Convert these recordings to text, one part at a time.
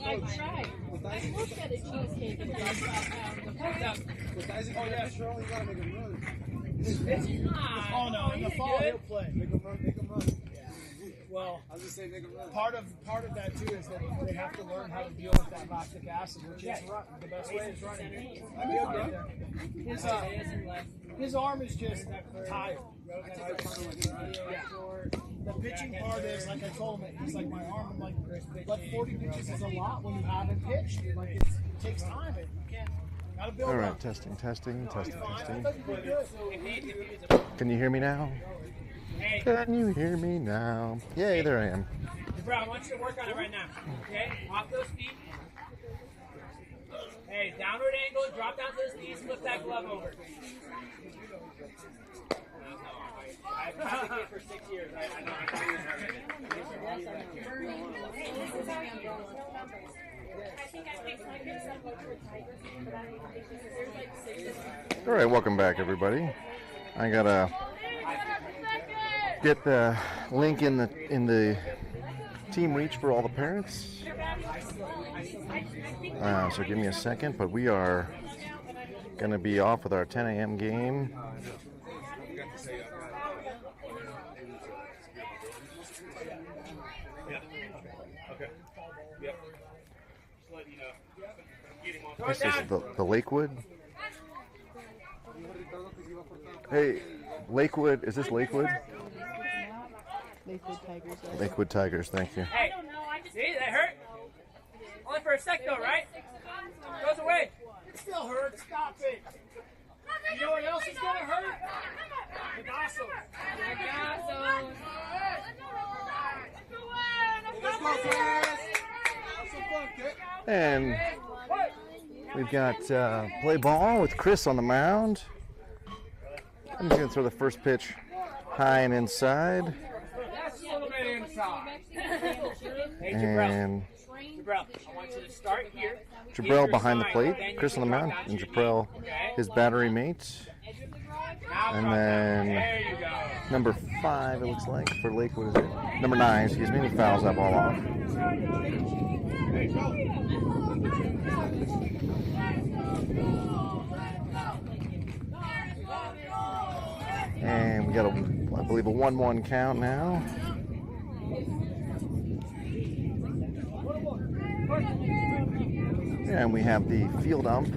I tried. I looked at a cheesecake and thought, With Isaac on that show, you gotta make him run. Oh no, in the fall he'll play. Make him run, make him run. Yeah. Well, I'll just say make him run. part of that too is that they have to learn how to deal with that lactic acid, which is the best way is running. His arm is just tired. Yeah. The pitching part is, like I told him, he's like, my arm, I'm like, but 40 pitches is a lot when you haven't pitched. Like, it takes time. You can't, gotta build All right, up. testing. Can Can you hear me now? Can you hear me now? Yay, there I am. Bro, I want you to work on it right now. Okay? Off those feet. Hey, downward angle, drop down to those knees, flip that glove over. I've had the kid for 6 years. I know I thought he was All right, welcome back, everybody. I gotta get the link in the team reach for all the parents. So give me a second, but we are gonna be off with our 10 a.m. game. This is the Lakewood. Hey, Lakewood, is this Lakewood? Lakewood Tigers. Lakewood Tigers, thank you. Hey, see, that hurt? Only for a sec though, right? Goes away. It still hurts. Stop it. You know what else is gonna hurt? And we've got play ball with Chris on the mound. I'm just going to throw the first pitch high and inside. That's a little bit inside. Hey, And Jabrell, I want you to start here. Jabrell behind the plate, Chris on the mound, and Jabrell, his battery mate. And then number 5, it looks like, for Lakewood, is it? Number 9, excuse me, he fouls that ball off. And we got, I believe, a 1-1 count now. And we have the field ump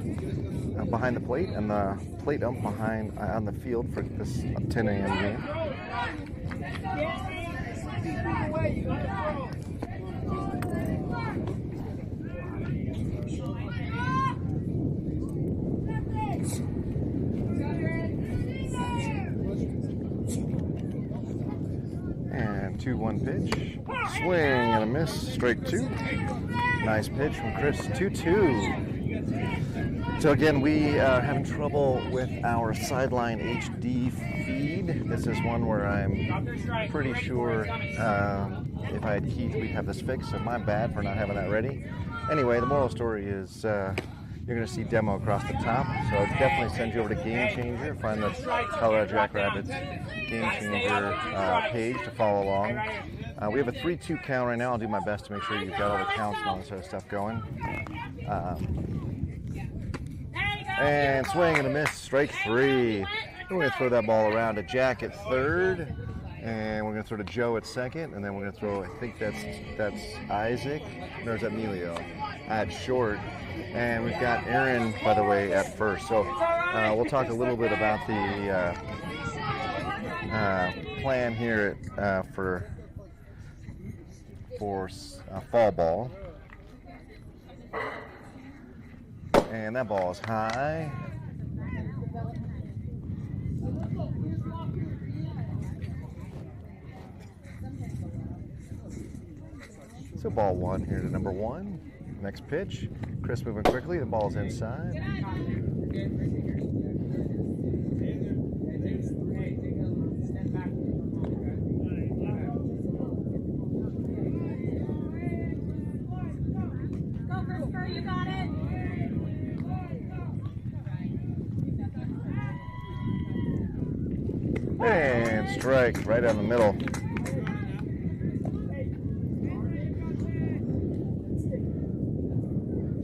behind the plate and the plate ump behind on the field for this 10 a.m. game. And 2-1 pitch. Swing and a miss. Strike 2. Nice pitch from Chris. 2-2. So again, we are having trouble with our sideline HD feed. This is one where I'm pretty sure if I had Keith, we'd have this fixed. So my bad for not having that ready. Anyway, the moral of the story is you're going to see demo across the top. So I'd definitely send you over to Game Changer. Find the Colorado Jackrabbits Game Changer page to follow along. We have a 3-2 count right now. I'll do my best to make sure you've got all the counts and all this sort of stuff going. And swing and a miss, strike 3. We're going to throw that ball around to Jack at third, and we're going to throw to Joe at second, and then we're going to throw, I think that's Isaac, or is that Emilio, at short. And we've got Aaron, by the way, at first. So we'll talk a little bit about the plan here for fall ball. And that ball is high. So ball 1 here to number 1. Next pitch. Chris moving quickly. The ball's inside. You got it. And strike right down the middle.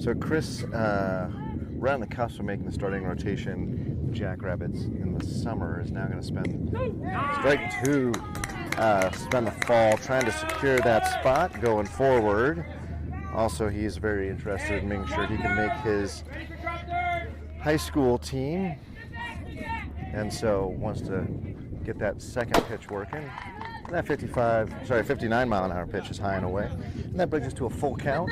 So Chris, right on the cusp of making the starting rotation, Jackrabbits in the summer, is now going to spend strike 2, spend the fall trying to secure that spot going forward. Also, he's very interested in making sure he can make his high school team, and so wants to get that second pitch working. And that 59 mile an hour pitch is high and away. And that brings us to a full count.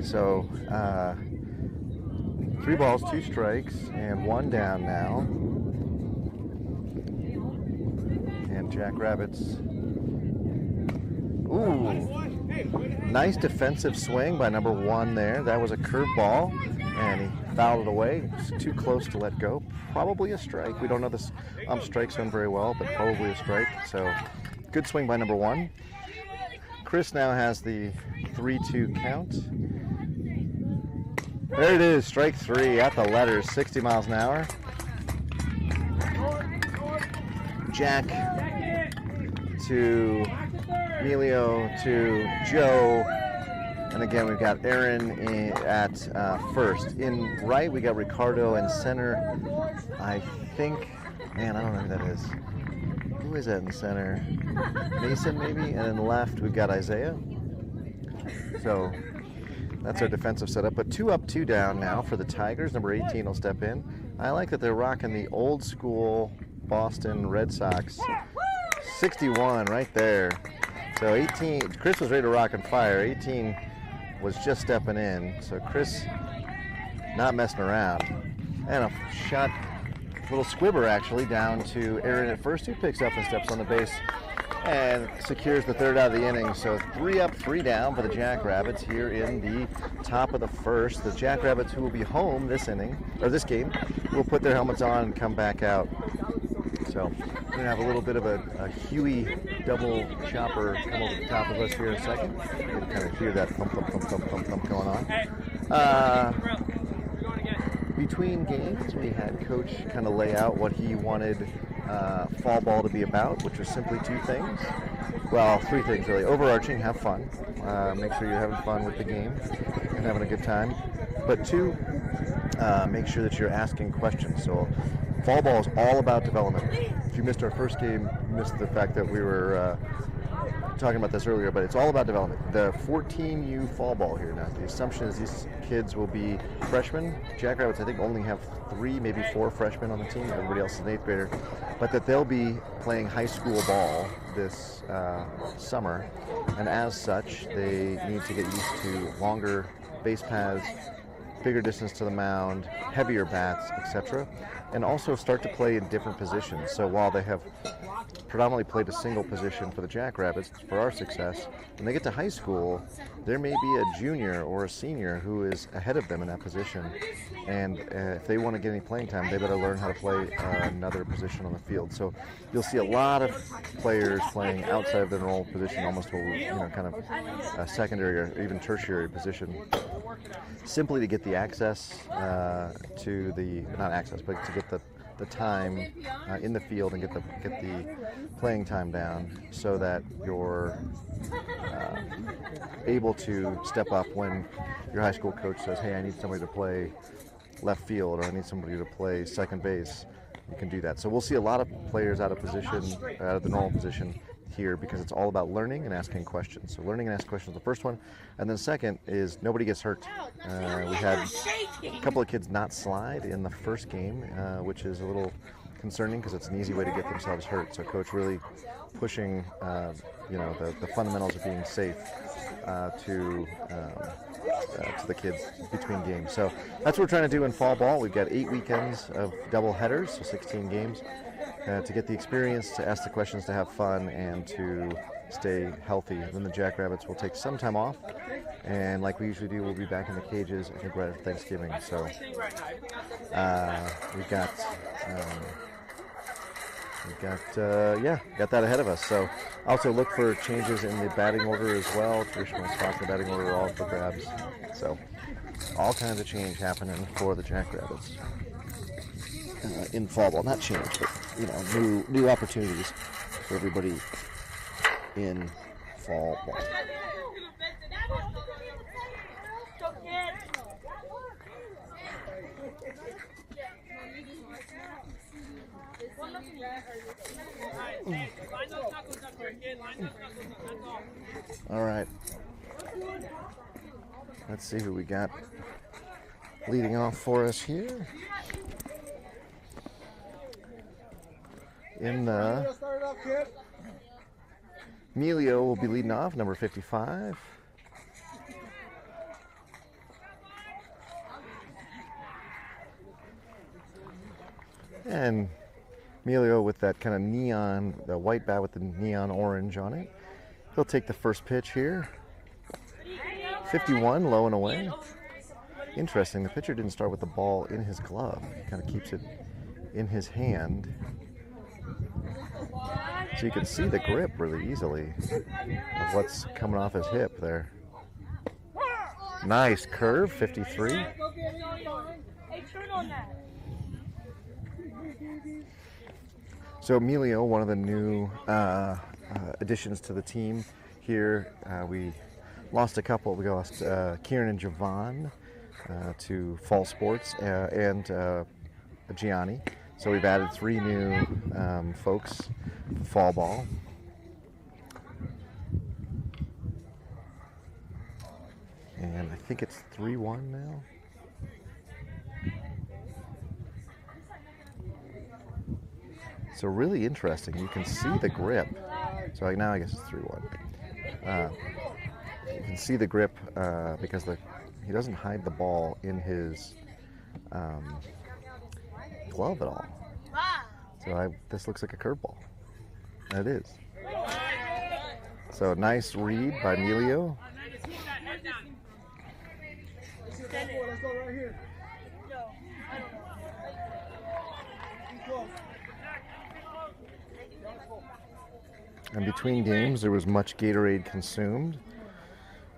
So 3 balls, 2 strikes, and 1 down now. And Jackrabbits. Ooh, nice defensive swing by number 1 there. That was a curveball, and he fouled it away. It's too close to let go. Probably a strike. We don't know this strike zone very well, but probably a strike. So good swing by number 1. Chris now has the 3-2 count. There it is, strike 3 at the letters, 60 miles an hour. Jack to Emilio to Joe. And again, we've got Aaron at first. In right, we got Ricardo in center. I think, man, I don't know who that is. Who is that in center? Mason, maybe? And in left, we've got Isaiah. So that's our defensive setup. But 2 up, 2 down now for the Tigers. Number 18 will step in. I like that they're rocking the old school Boston Red Sox 61 right there. So 18, Chris was ready to rock and fire. 18 was just stepping in. So Chris not messing around. And a shot, little squibber actually, down to Aaron at first, who picks up and steps on the base and secures the 3rd out of the inning. So 3 up, 3 down for the Jackrabbits here in the top of the 1st. The Jackrabbits, who will be home this inning, or this game, will put their helmets on and come back out. So we're going to have a little bit of a Huey double chopper come over the top of us here in a second. You can kind of hear that thump, thump, thump, thump, thump, thump going on. Between games, we had Coach kind of lay out what he wanted fall ball to be about, which was simply 2 things. Well, 3 things really. Overarching, have fun. Make sure you're having fun with the game and having a good time. But 2, make sure that you're asking questions. So fall ball is all about development. If you missed our first game, you missed the fact that we were talking about this earlier, but it's all about development. The 14U fall ball here now. The assumption is these kids will be freshmen. Jackrabbits, I think, only have 3, maybe 4 freshmen on the team. Everybody else is an 8th grader. But that they'll be playing high school ball this summer, and as such, they need to get used to longer base paths, bigger distance to the mound, heavier bats, etc., and also start to play in different positions. So while they have predominantly played a single position for the Jackrabbits for our success, when they get to high school, there may be a junior or a senior who is ahead of them in that position, and if they want to get any playing time, they better learn how to play another position on the field. So you'll see a lot of players playing outside of their normal position, almost kind of a secondary or even tertiary position, simply to get the access to the, not access, but to get the time in the field and get the playing time down, so that you're able to step up when your high school coach says, hey, I need somebody to play left field, or I need somebody to play second base. You can do that. So we'll see a lot of players out of position, out of the normal position here, because it's all about learning and asking questions. So learning and asking questions is the first one, and then second is nobody gets hurt. We had a couple of kids not slide in the first game, which is a little concerning because it's an easy way to get themselves hurt. So coach really pushing the fundamentals of being safe to the kids between games. So that's what we're trying to do in fall ball. We've got 8 weekends of double headers, so 16 games. To get the experience, to ask the questions, to have fun, and to stay healthy. Then the Jackrabbits will take some time off, and like we usually do, we'll be back in the cages, I think, right after Thanksgiving. So we've got that ahead of us. So also look for changes in the batting order as well. Traditional spots in the batting order are all for grabs. So all kinds of change happening for the Jackrabbits in fall ball. Not change, but new opportunities for everybody in fall ball. Let's see who we got leading off for us here. In the Emilio will be leading off, number 55. And Emilio with that kind of neon, the white bat with the neon orange on it. He'll take the first pitch here. 51, low and away. Interesting, the pitcher didn't start with the ball in his glove. He kind of keeps it in his hand. So you can see the grip really easily of what's coming off his hip there. Nice curve, 53. Hey, turn on that. So Emilio, one of the new additions to the team here. We lost a couple. We lost Kieran and Javon to fall sports and Gianni. So we've added 3 new folks for fall ball. And I think it's 3-1 now. So really interesting. You can see the grip. So now I guess it's 3-1. You can see the grip because he doesn't hide the ball in his glove at all. So this looks like a curveball. And it is. So nice read by Emilio. Let's go right here. And between games, there was much Gatorade consumed.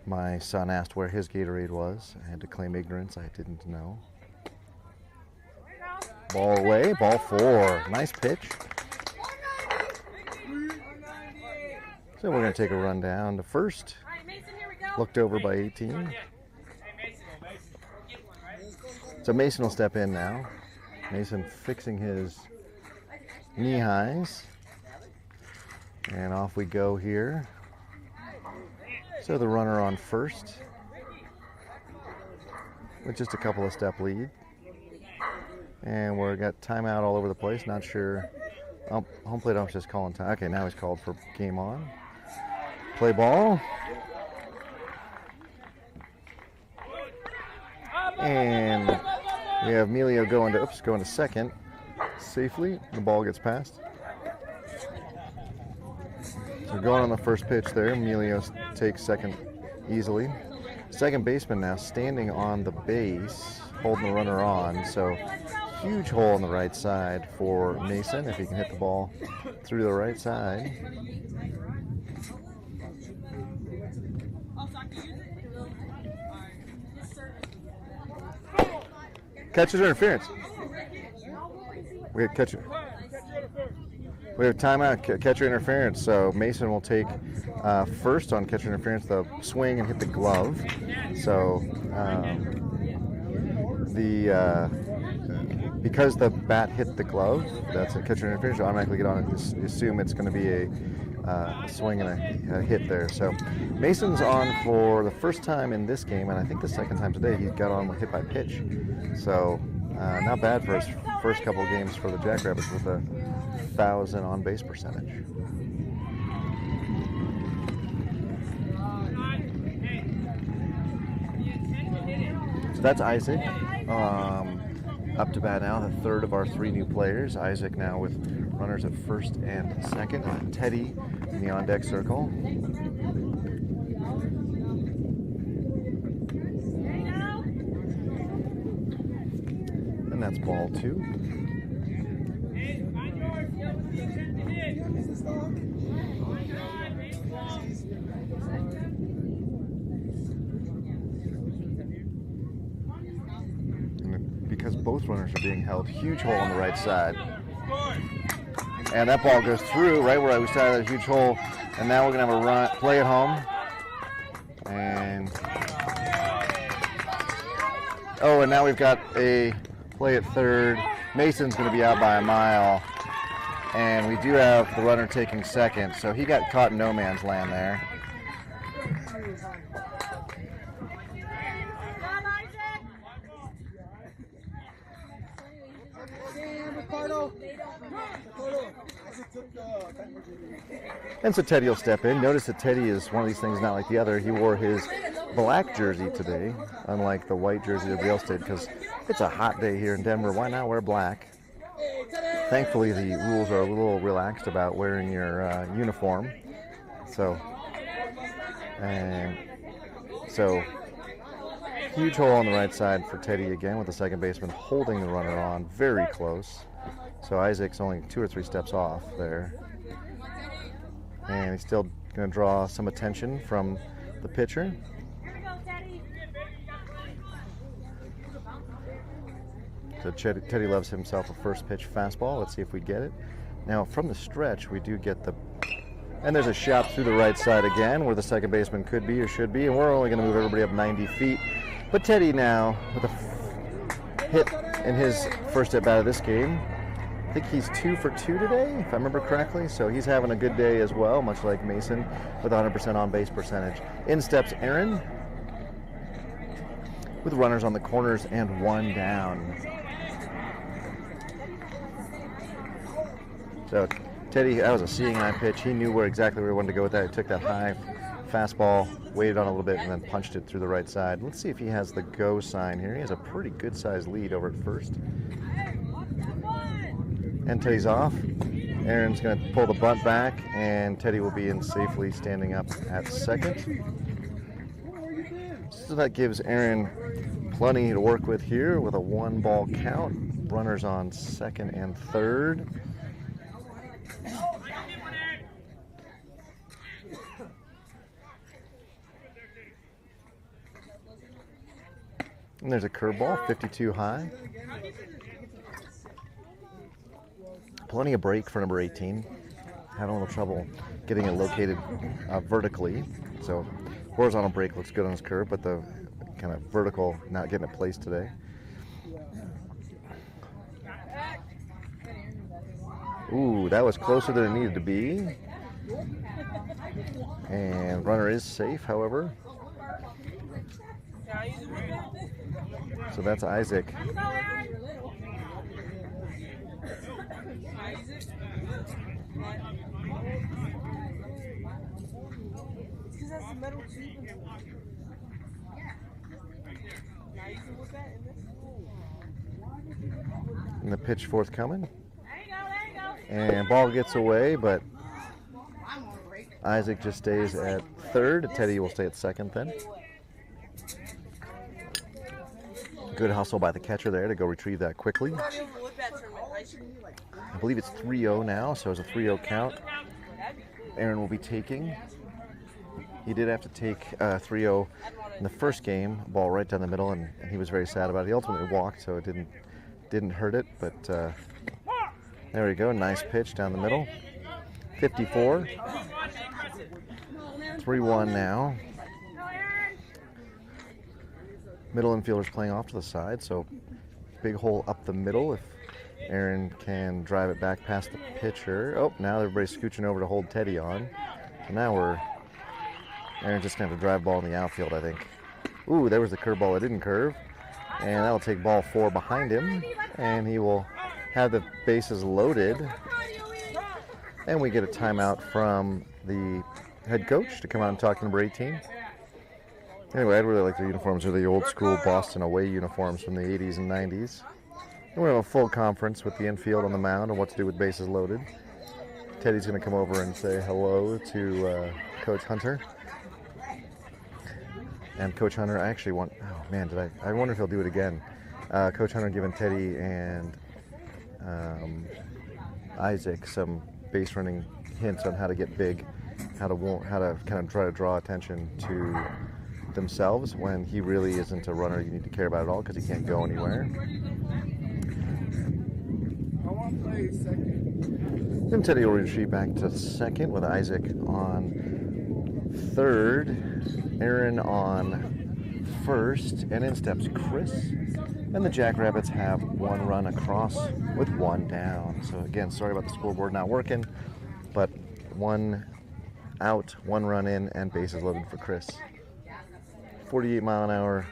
My son asked where his Gatorade was. I had to claim ignorance. I didn't know. Ball away, ball 4. Nice pitch. So we're going to take a run down to first. Looked over by 18. So Mason will step in now. Mason fixing his knee highs. And off we go here. So the runner on first with just a couple of step lead. And we've got timeout all over the place. Not sure. Home plate ump's just calling time. Okay, now he's called for game on. Play ball. And we have Emilio going to second safely. The ball gets passed. So going on the first pitch there, Emilio takes second easily. Second baseman now standing on the base, holding the runner on. So huge hole on the right side for Mason if he can hit the ball through the right side. Catcher's interference. We have catcher. We have timeout, catcher interference. So Mason will take first on catcher interference, the swing and hit the glove. So because the bat hit the glove, that's a catcher interference. You automatically get on it. Assume it's going to be a swing and a hit there. So Mason's on for the first time in this game, and I think the second time today. He got on with hit by pitch. So not bad for his first couple of games for the Jackrabbits with a 1,000 on base percentage. So that's Isaac up to bat now, the third of our 3 new players. Isaac now with runners at first and second. Teddy in the on-deck circle. And that's ball 2. And because both runners are being held, huge hole on the right side. And that ball goes through right where I was tied that huge hole. And now we're going to have a run, play at home. And and now we've got a play at third. Mason's going to be out by a mile. And we do have the runner taking second. So he got caught in no man's land there. And so Teddy will step in. Notice that Teddy is one of these things not like the other. He wore his black jersey today, unlike the white jersey that we else did, because it's a hot day here in Denver. Why not wear black? Thankfully, the rules are a little relaxed about wearing your uniform. So huge hole on the right side for Teddy again, with the second baseman holding the runner on very close. So Isaac's only 2 or 3 steps off there. And he's still going to draw some attention from the pitcher. So Teddy loves himself a first pitch fastball. Let's see if we get it. Now from the stretch, we do get the... And there's a shot through the right side again, where the second baseman could be or should be. And we're only going to move everybody up 90 feet. But Teddy now, with a hit in his first at bat of this game, I think he's 2 for 2 today, if I remember correctly. So he's having a good day as well, much like Mason, with 100% on-base percentage. In steps Aaron, with runners on the corners and 1 down. So Teddy, that was a seeing eye pitch. He knew exactly where he wanted to go with that. He took that high fastball, waited on a little bit, and then punched it through the right side. Let's see if he has the go sign here. He has a pretty good-sized lead over at first. And Teddy's off. Aaron's going to pull the bunt back, and Teddy will be in safely standing up at second. So that gives Aaron plenty to work with here with a 1-ball count. Runners on second and third. And there's a curveball, 52 high. Plenty of break for number 18. Having a little trouble getting it located vertically. So horizontal break looks good on his curve, but the kind of vertical not getting it placed today. Ooh, that was closer than it needed to be. And runner is safe, however. So that's Isaac. And the pitch forthcoming. And ball gets away, but Isaac just stays at third. Teddy will stay at second then. Good hustle by the catcher there to go retrieve that quickly. I believe it's 3-0 now, so it's a 3-0 count. Aaron will be taking. He did have to take 3-0 in the first game, ball right down the middle, and he was very sad about it. He ultimately walked, so it didn't hurt it, but there we go. Nice pitch down the middle. 54. 3-1 now. Middle infielder's playing off to the side, so big hole up the middle if Aaron can drive it back past the pitcher. Oh, now everybody's scooching over to hold Teddy on. So now Aaron's just going to have to drive ball in the outfield, I think. Ooh, there was the curveball that didn't curve. And that'll take ball 4 behind him. And he will have the bases loaded. And we get a timeout from the head coach to come out and talk to number 18. Anyway, I really like the uniforms. They're the old school Boston away uniforms from the 80s and 90s. And we have a full conference with the infield on the mound and what to do with bases loaded. Teddy's going to come over and say hello to Coach Hunter. And Coach Hunter, I actually want, oh man, I wonder if he'll do it again. Coach Hunter giving Teddy and Isaac some base running hints on how to get big, how to kind of try to draw attention to themselves when he really isn't a runner you need to care about at all because he can't go anywhere. I want to play second. Then Teddy will retreat back to second with Isaac on third, Aaron on first, and in steps Chris. And the Jackrabbits have 1 run across with 1 down. So again, sorry about the scoreboard not working, but 1 out, 1 run in, and bases loaded for Chris. 48 mile an hour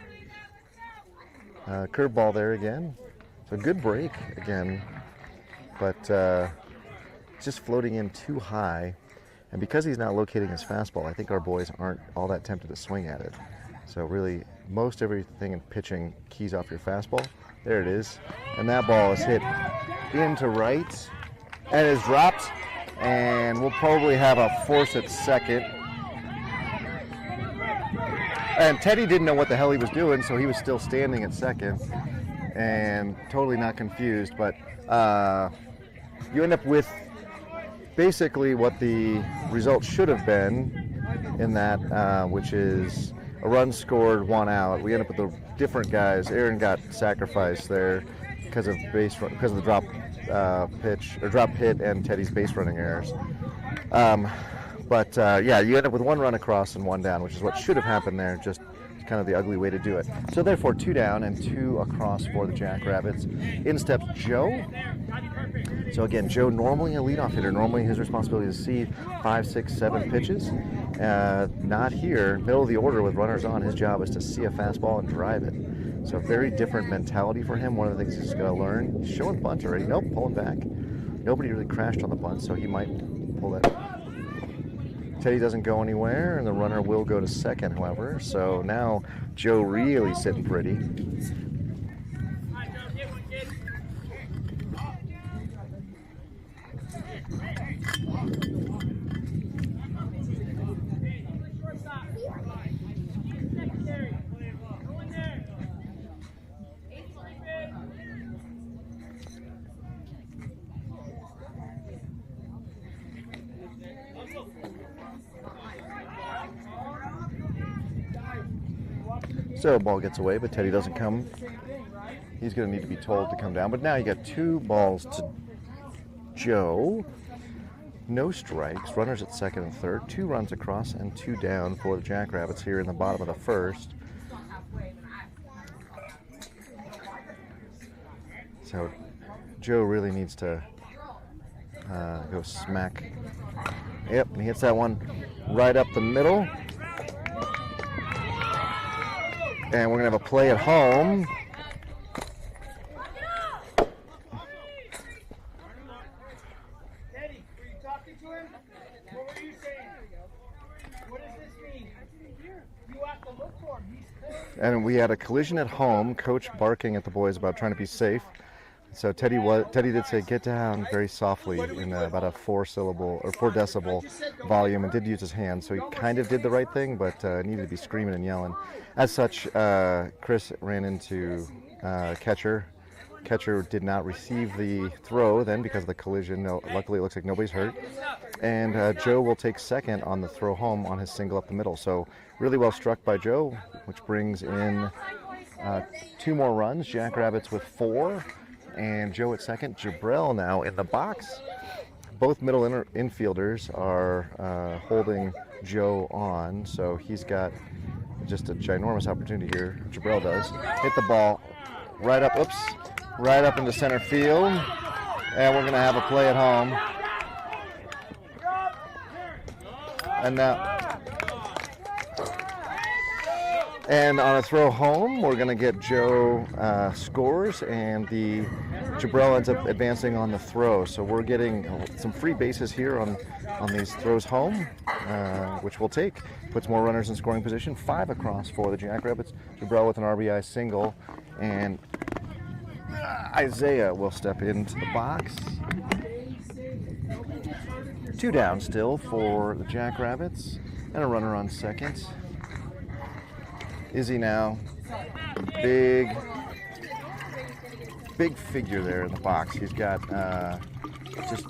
curveball there again. So good break again, but just floating in too high. And because he's not locating his fastball, I think our boys aren't all that tempted to swing at it. So really, most everything in pitching keys off your fastball. There it is. And that ball is hit into right and is dropped. And we'll probably have a force at second. And Teddy didn't know what the hell he was doing, so he was still standing at second and totally not confused. But you end up with basically what the result should have been in that, which is a run scored, 1 out. We end up with the different guys. Aaron got sacrificed there because of the drop drop hit and Teddy's base running errors. Yeah, you end up with 1 run across and 1 down, which is what should have happened there. Just kind of the ugly way to do it. So therefore, 2 down and 2 across for the Jackrabbits. In steps Joe. So again, Joe normally a leadoff hitter. Normally his responsibility is to see 5, 6, 7 pitches. Not here. Middle of the order with runners on. His job is to see a fastball and drive it. So very different mentality for him. One of the things he's going to learn. He's showing bunt already. Nope, pulling back. Nobody really crashed on the bunt, so he might pull that. Teddy doesn't go anywhere, and the runner will go to second, however. So now Joe really sitting pretty. So ball gets away, but Teddy doesn't come. He's going to need to be told to come down. But now you got 2 balls to Joe. No strikes. Runners at second and third. 2 runs across and 2 down for the Jackrabbits here in the bottom of the first. So Joe really needs to go smack. Yep, he hits that one right up the middle. And we're going to have a play at home. Teddy, were you talking to him? What were you saying? What does this mean? You have to look for him. He's close. And we had a collision at home. Coach barking at the boys about trying to be safe. So Teddy did say get down very softly in about a 4 decibel volume, and did use his hands. So he kind of did the right thing, but needed to be screaming and yelling. As such, Chris ran into catcher. Catcher did not receive the throw then because of the collision. No, luckily, it looks like nobody's hurt. And Joe will take second on the throw home on his single up the middle. So really well struck by Joe, which brings in 2 more runs. Jackrabbits with 4. And Joe at second. Jabril now in the box. Both middle infielders are holding Joe on, so he's got just a ginormous opportunity here. Jabril does. Hit the ball right up into center field. And we're going to have a play at home. And now... And on a throw home, we're going to get Joe scores, and the Jabril ends up advancing on the throw. So we're getting some free bases here on these throws home, which we'll take. Puts more runners in scoring position. 5 across for the Jackrabbits. Jabril with an RBI single, and Isaiah will step into the box. 2 down still for the Jackrabbits, and a runner on second. Izzy now, big figure there in the box. He's got just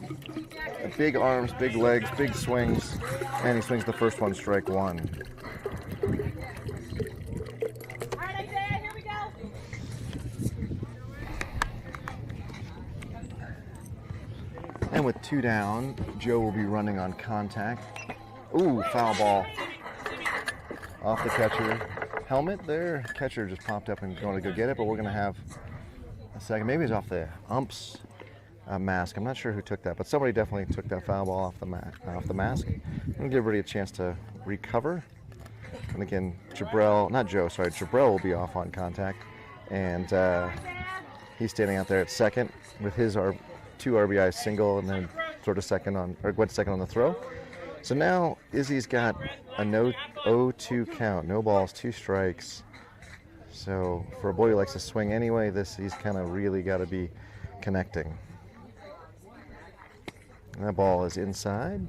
big arms, big legs, big swings, and he swings the first one, strike 1. All right, Isaiah, here we go. And with 2 down, Joe will be running on contact. Ooh, foul ball off the catcher. Helmet there. Catcher just popped up and going to go get it, but we're going to have a second. Maybe it's off the ump's mask. I'm not sure who took that, but somebody definitely took that foul ball off the mask. I'm going to give everybody a chance to recover. And again, Jabrell will be off on contact. And he's standing out there at second with his 2 RBI single and then went second on the throw. So now Izzy's got a 0-2 count, no balls, 2 strikes. So for a boy who likes to swing anyway, he's kind of really got to be connecting. And that ball is inside.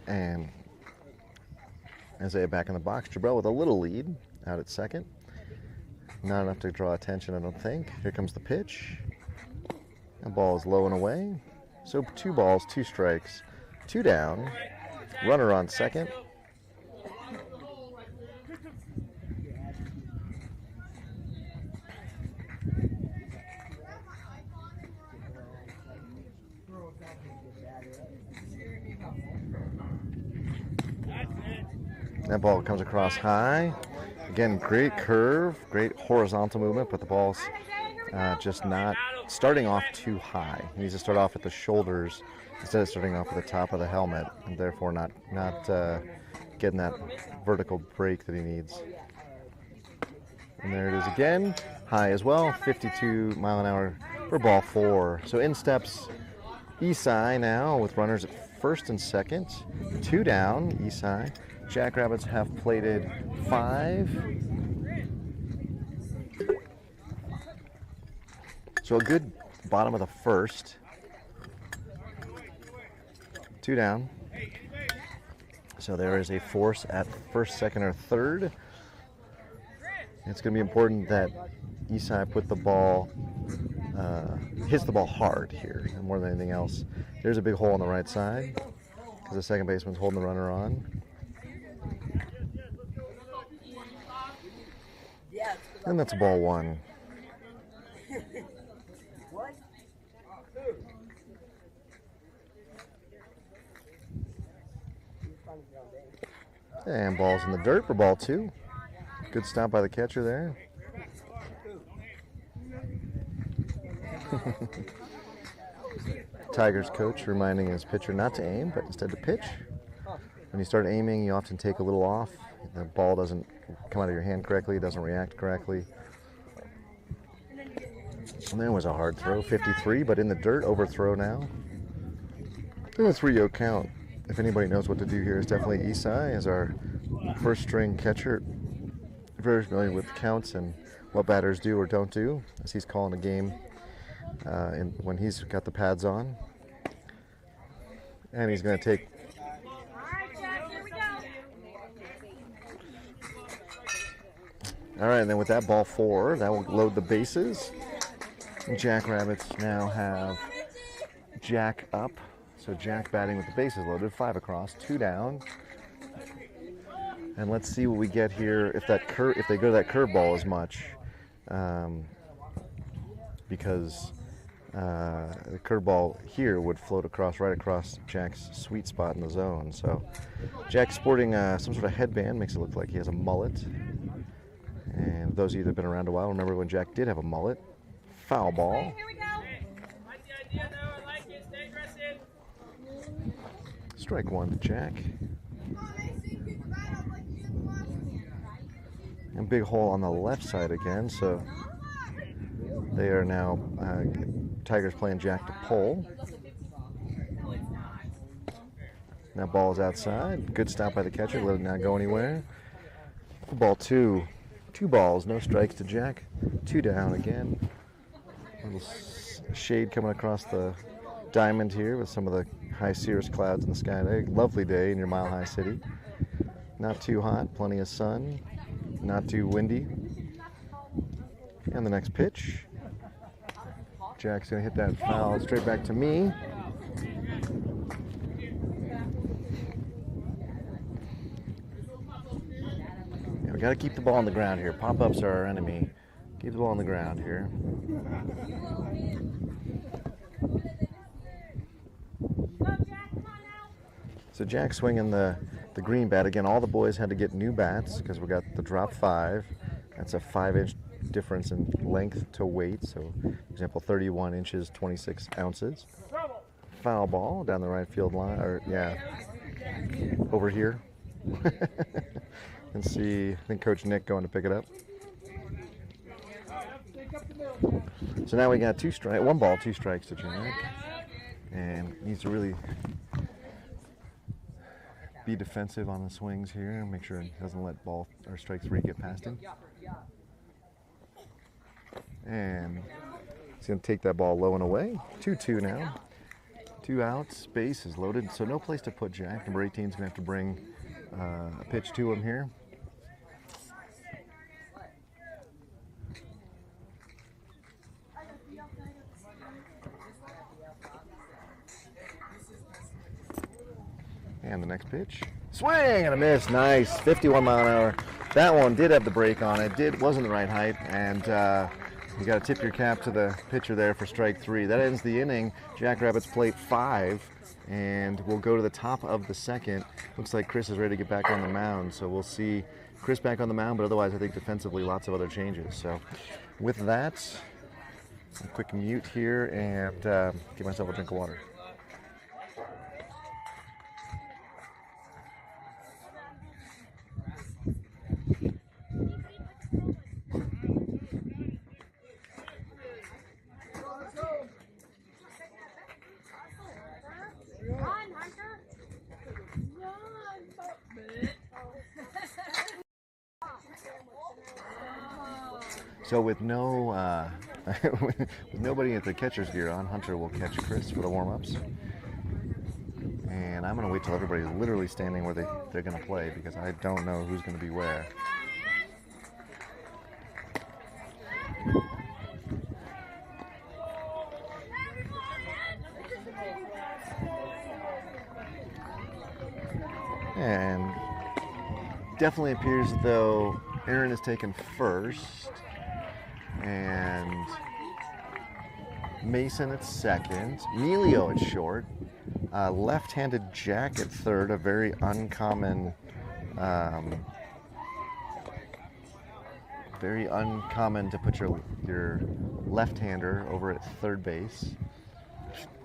And Isaiah back in the box. Jabrell with a little lead out at second. Not enough to draw attention, I don't think. Here comes the pitch. That ball is low and away. So 2 balls, 2 strikes, 2 down. Runner on second. That ball comes across high. Again, great curve, great horizontal movement, but the ball's just not starting off too high. He needs to start off at the shoulders instead of starting off at the top of the helmet, and therefore not getting that vertical break that he needs. And there it is again, high as well, 52 mile an hour for ball 4. So in steps Esai now with runners at first and second, 2 down, Esai. Jackrabbits have plated 5. So a good bottom of the first. 2 down. So there is a force at first, second, or third. It's going to be important that Esai put the ball, hits the ball hard here, and more than anything else. There's a big hole on the right side because the second baseman's holding the runner on. And that's ball 1. And ball's in the dirt for ball 2. Good stop by the catcher there. Tigers coach reminding his pitcher not to aim, but instead to pitch. When you start aiming, you often take a little off. The ball doesn't come out of your hand correctly, it doesn't react correctly. And there was a hard throw, 53, but in the dirt, overthrow now. And a 3-0 count. If anybody knows what to do here, it's definitely Esai as our first string catcher. Very familiar with counts and what batters do or don't do as he's calling the game when he's got the pads on. And he's going to take. All right, and then with that ball 4, that will load the bases. Jackrabbits now have Jack up. So Jack batting with the bases loaded, 5 across, 2 down. And let's see what we get here if they go to that curveball as much, because the curveball here would float right across Jack's sweet spot in the zone. So Jack's sporting some sort of headband, makes it look like he has a mullet. And those of you that have been around a while remember when Jack did have a mullet. Foul ball. Strike 1 to Jack. And big hole on the left side again, so they are now Tigers playing Jack to pull. Now ball is outside. Good stop by the catcher, let it not go anywhere. Ball 2. 2 balls, no strikes to Jack. 2 down again. A little shade coming across the diamond here with some of the high cirrus clouds in the sky today. Lovely day in your Mile High City. Not too hot, plenty of sun. Not too windy. And the next pitch. Jack's going to hit that foul straight back to me. Yeah, we got to keep the ball on the ground here. Pop-ups are our enemy. Keep the ball on the ground here. So Jack swinging the green bat. Again, all the boys had to get new bats because we got the drop 5. That's a 5-inch difference in length to weight. So, for example, 31 inches, 26 ounces. Foul ball down the right field line, or yeah, over here. And see, I think Coach Nick going to pick it up. So now we got one ball, 2 strikes to Jack, and needs to really be defensive on the swings here and make sure he doesn't let ball or strike 3 get past him. And he's going to take that ball low and away. 2-2 now. 2 outs, base is loaded, so no place to put Jack. Number 18 is going to have to bring a pitch to him here. And the next pitch. Swing and a miss. Nice. 51 mile an hour. That one did have the break on it. Wasn't the right height. And you got to tip your cap to the pitcher there for strike 3. That ends the inning. Jackrabbits plate 5. And we'll go to the top of the second. Looks like Chris is ready to get back on the mound. So we'll see Chris back on the mound. But otherwise, I think defensively, lots of other changes. So with that, a quick mute here and give myself a drink of water. So with with nobody at the catcher's gear on, Hunter will catch Chris for the warm-ups. And I'm going to wait till everybody's literally standing where they're going to play because I don't know who's going to be where. And definitely appears as though Aaron is taken first. And Mason at second, Emilio at short, left-handed Jack at third, a very uncommon to put your left-hander over at third base.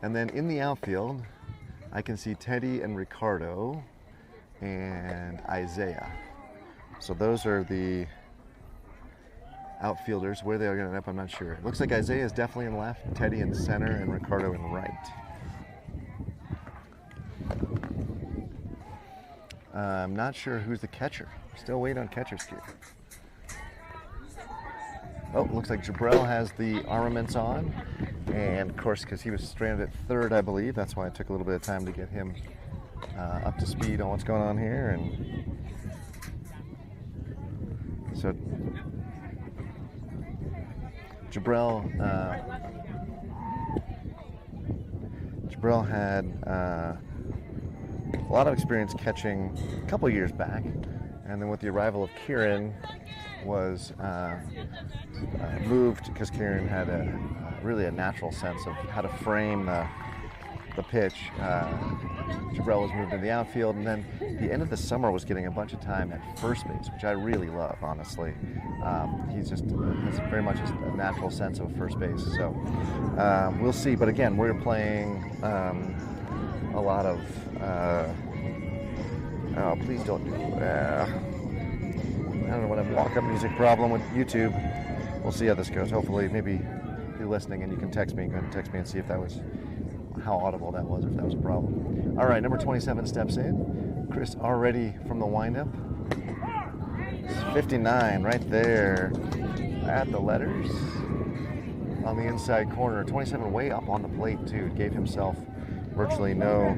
And then in the outfield, I can see Teddy and Ricardo and Isaiah. So those are the outfielders. Where they are going to end up, I'm not sure. Looks like Isaiah is definitely in left, Teddy in center, and Ricardo in right. I'm not sure who's the catcher. Still waiting on catcher's gear. Oh, looks like Jabrell has the armaments on. And of course, because he was stranded at third, I believe, that's why it took a little bit of time to get him up to speed on what's going on here. And so Jabrell had a lot of experience catching a couple years back, and then with the arrival of Kieran was moved because Kieran had really a natural sense of how to frame the pitch. Jabrell was moved to the outfield, and then the end of the summer was getting a bunch of time at first base, which I really love, honestly. He's just has very much a natural sense of first base. So we'll see. But again, we're playing a lot of. Oh, please don't do. I don't know what a walk-up music problem with YouTube. We'll see how this goes. Hopefully, maybe you're listening and you can text me. Go ahead and text me and see if that was how audible that was, or if that was a problem. All right, number 27 steps in. Chris already from the windup. 59 right there at the letters on the inside corner. 27 way up on the plate too. Gave himself virtually no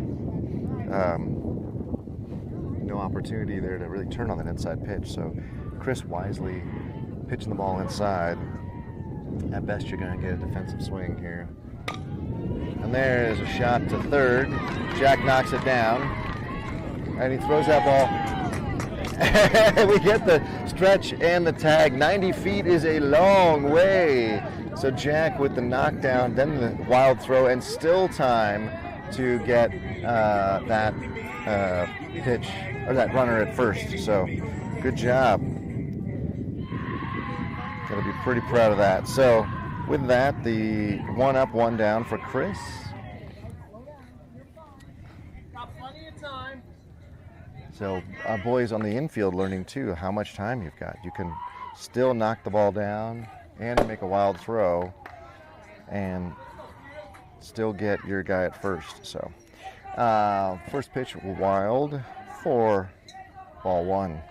opportunity there to really turn on that inside pitch. So Chris wisely pitching the ball inside. At best, you're going to get a defensive swing here. And there's a shot to third. Jack knocks it down. And he throws that ball. We get the stretch and the tag. 90 feet is a long way. So Jack with the knockdown, then the wild throw, and still time to get that pitch, or that runner at first. So good job. Got to be Pretty proud of that. So with that, the 1 up, 1 down for Chris. Got plenty of time. So boys on the infield learning too how much time you've got. You can still knock the ball down and make a wild throw and still get your guy at first. So first pitch wild for ball 1.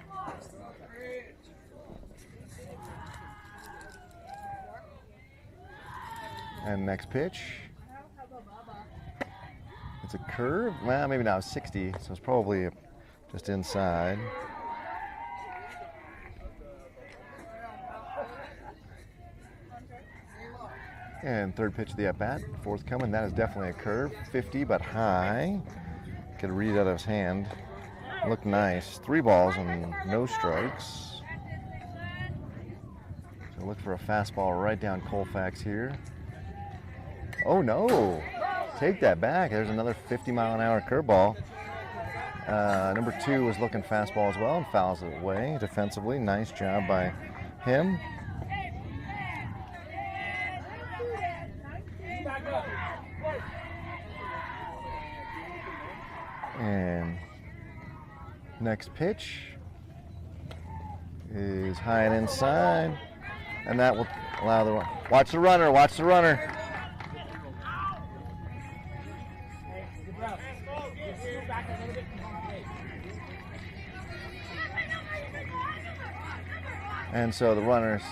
And next pitch, it's a curve. Well, maybe not 60, so it's probably just inside. And third pitch of the at-bat, fourth coming. That is definitely a curve, 50 but high. Could read it out of his hand. Looked nice. 3 balls and no strikes. So look for a fastball right down Colfax here. Oh no! Take that back. There's another 50-mile-an-hour curveball. Number 2 was looking fastball as well and fouls it away defensively. Nice job by him. And next pitch is high and inside, and that will allow the run. Watch the runner, watch the runner. And so the runner's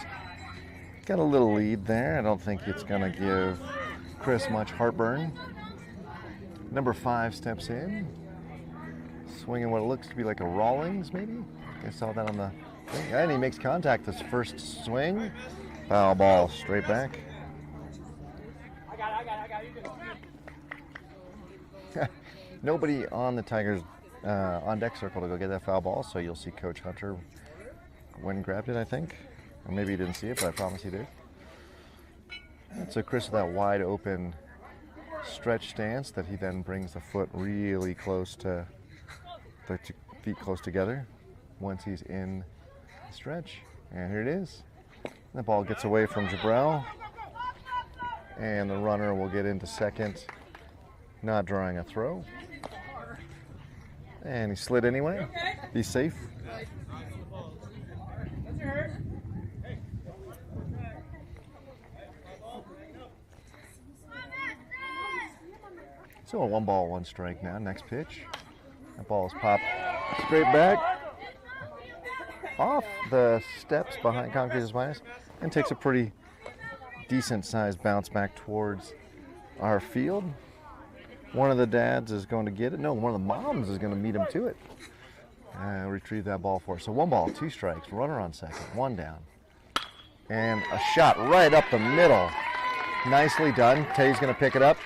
got a little lead there. I don't think it's going to give Chris much heartburn. Number 5 steps in, swinging what looks to be like a Rawlings, maybe. I saw that on the thing. And he makes contact this first swing. Foul ball straight back. I got it. Nobody on the Tigers on deck circle to go get that foul ball, so you'll see Coach Hunter when grabbed it, I think. Or maybe he didn't see it, but I promise he did. And so Chris with that wide open stretch stance that he then brings the foot really close to the feet close together once he's in the stretch. And here it is. The ball gets away from Jabrell, and the runner will get into second, not drawing a throw. And he slid anyway. Be safe. So a 1 ball, 1 strike now. Next pitch. That ball is popped straight back off the steps behind Concrete's minus and takes a pretty decent sized bounce back towards our field. One of the dads is going to get it. No, one of the moms is going to meet him to it. And retrieve that ball for us. So 1 ball, 2 strikes. Runner on second. 1 down. And a shot right up the middle. Nicely done. Tay's going to pick it up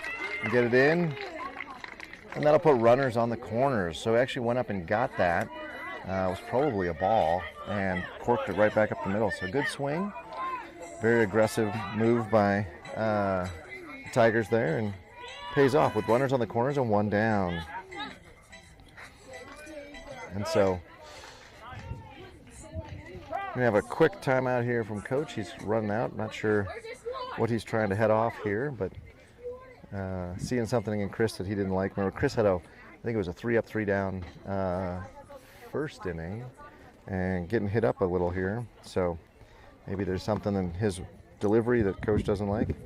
and get it in. And that'll put runners on the corners. So he actually went up and got that. It was probably a ball and corked it right back up the middle. So good swing. Very aggressive move by the Tigers there, and pays off with runners on the corners and 1 down. And so we have a quick timeout here from Coach. He's running out. Not sure what he's trying to head off here, but seeing something in Chris that he didn't like. Remember, Chris had I think it was a 3 up, 3 down first inning, and getting hit up a little here. So maybe there's something in his delivery that Coach doesn't like.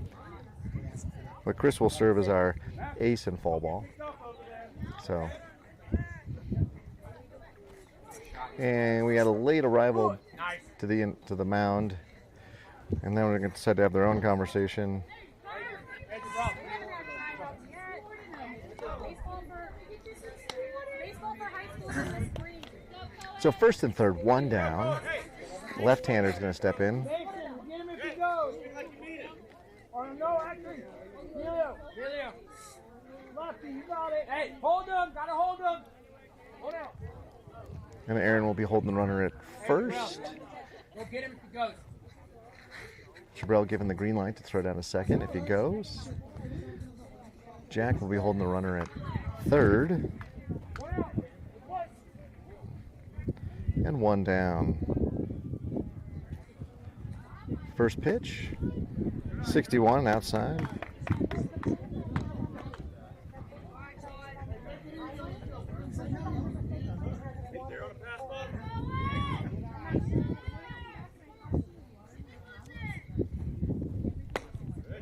But Chris will serve as our ace in fall ball. So, and we had a late arrival to the mound, and then we're going to decide to have their own conversation. So first and third, 1 down. Left-hander's going to step in. Get him if he goes. Or no, actually, Helio. Lefty, you got it. Hey, hold him. Gotta hold him. Hold out. And Aaron will be holding the runner at first. Go get him if he goes. Chabrell given the green light to throw down to second if he goes. Jack will be holding the runner at third. And 1 down. First pitch, 61 outside.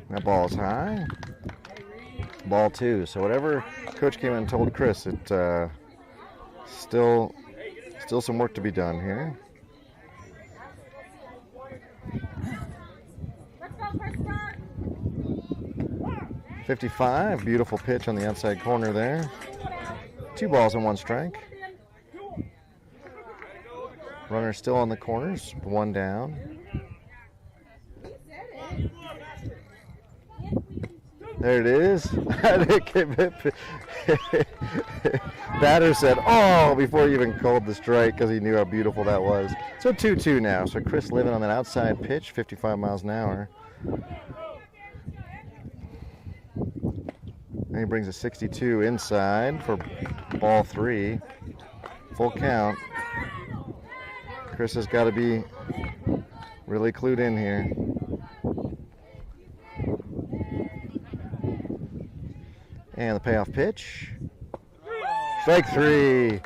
That ball's high. Ball 2. So whatever coach came in and told Chris, it still some work to be done here. Let's go, Christopher. 55, beautiful pitch on the outside corner there. 2 balls and 1 strike. Runner still on the corners, 1 down. There it is. Batter said, "Oh," before he even called the strike because he knew how beautiful that was. So 2-2 now. So Chris living on that outside pitch, 55 miles an hour. And he brings a 62 inside for ball 3. Full count. Chris has got to be really clued in here. And the payoff pitch. Strike 3.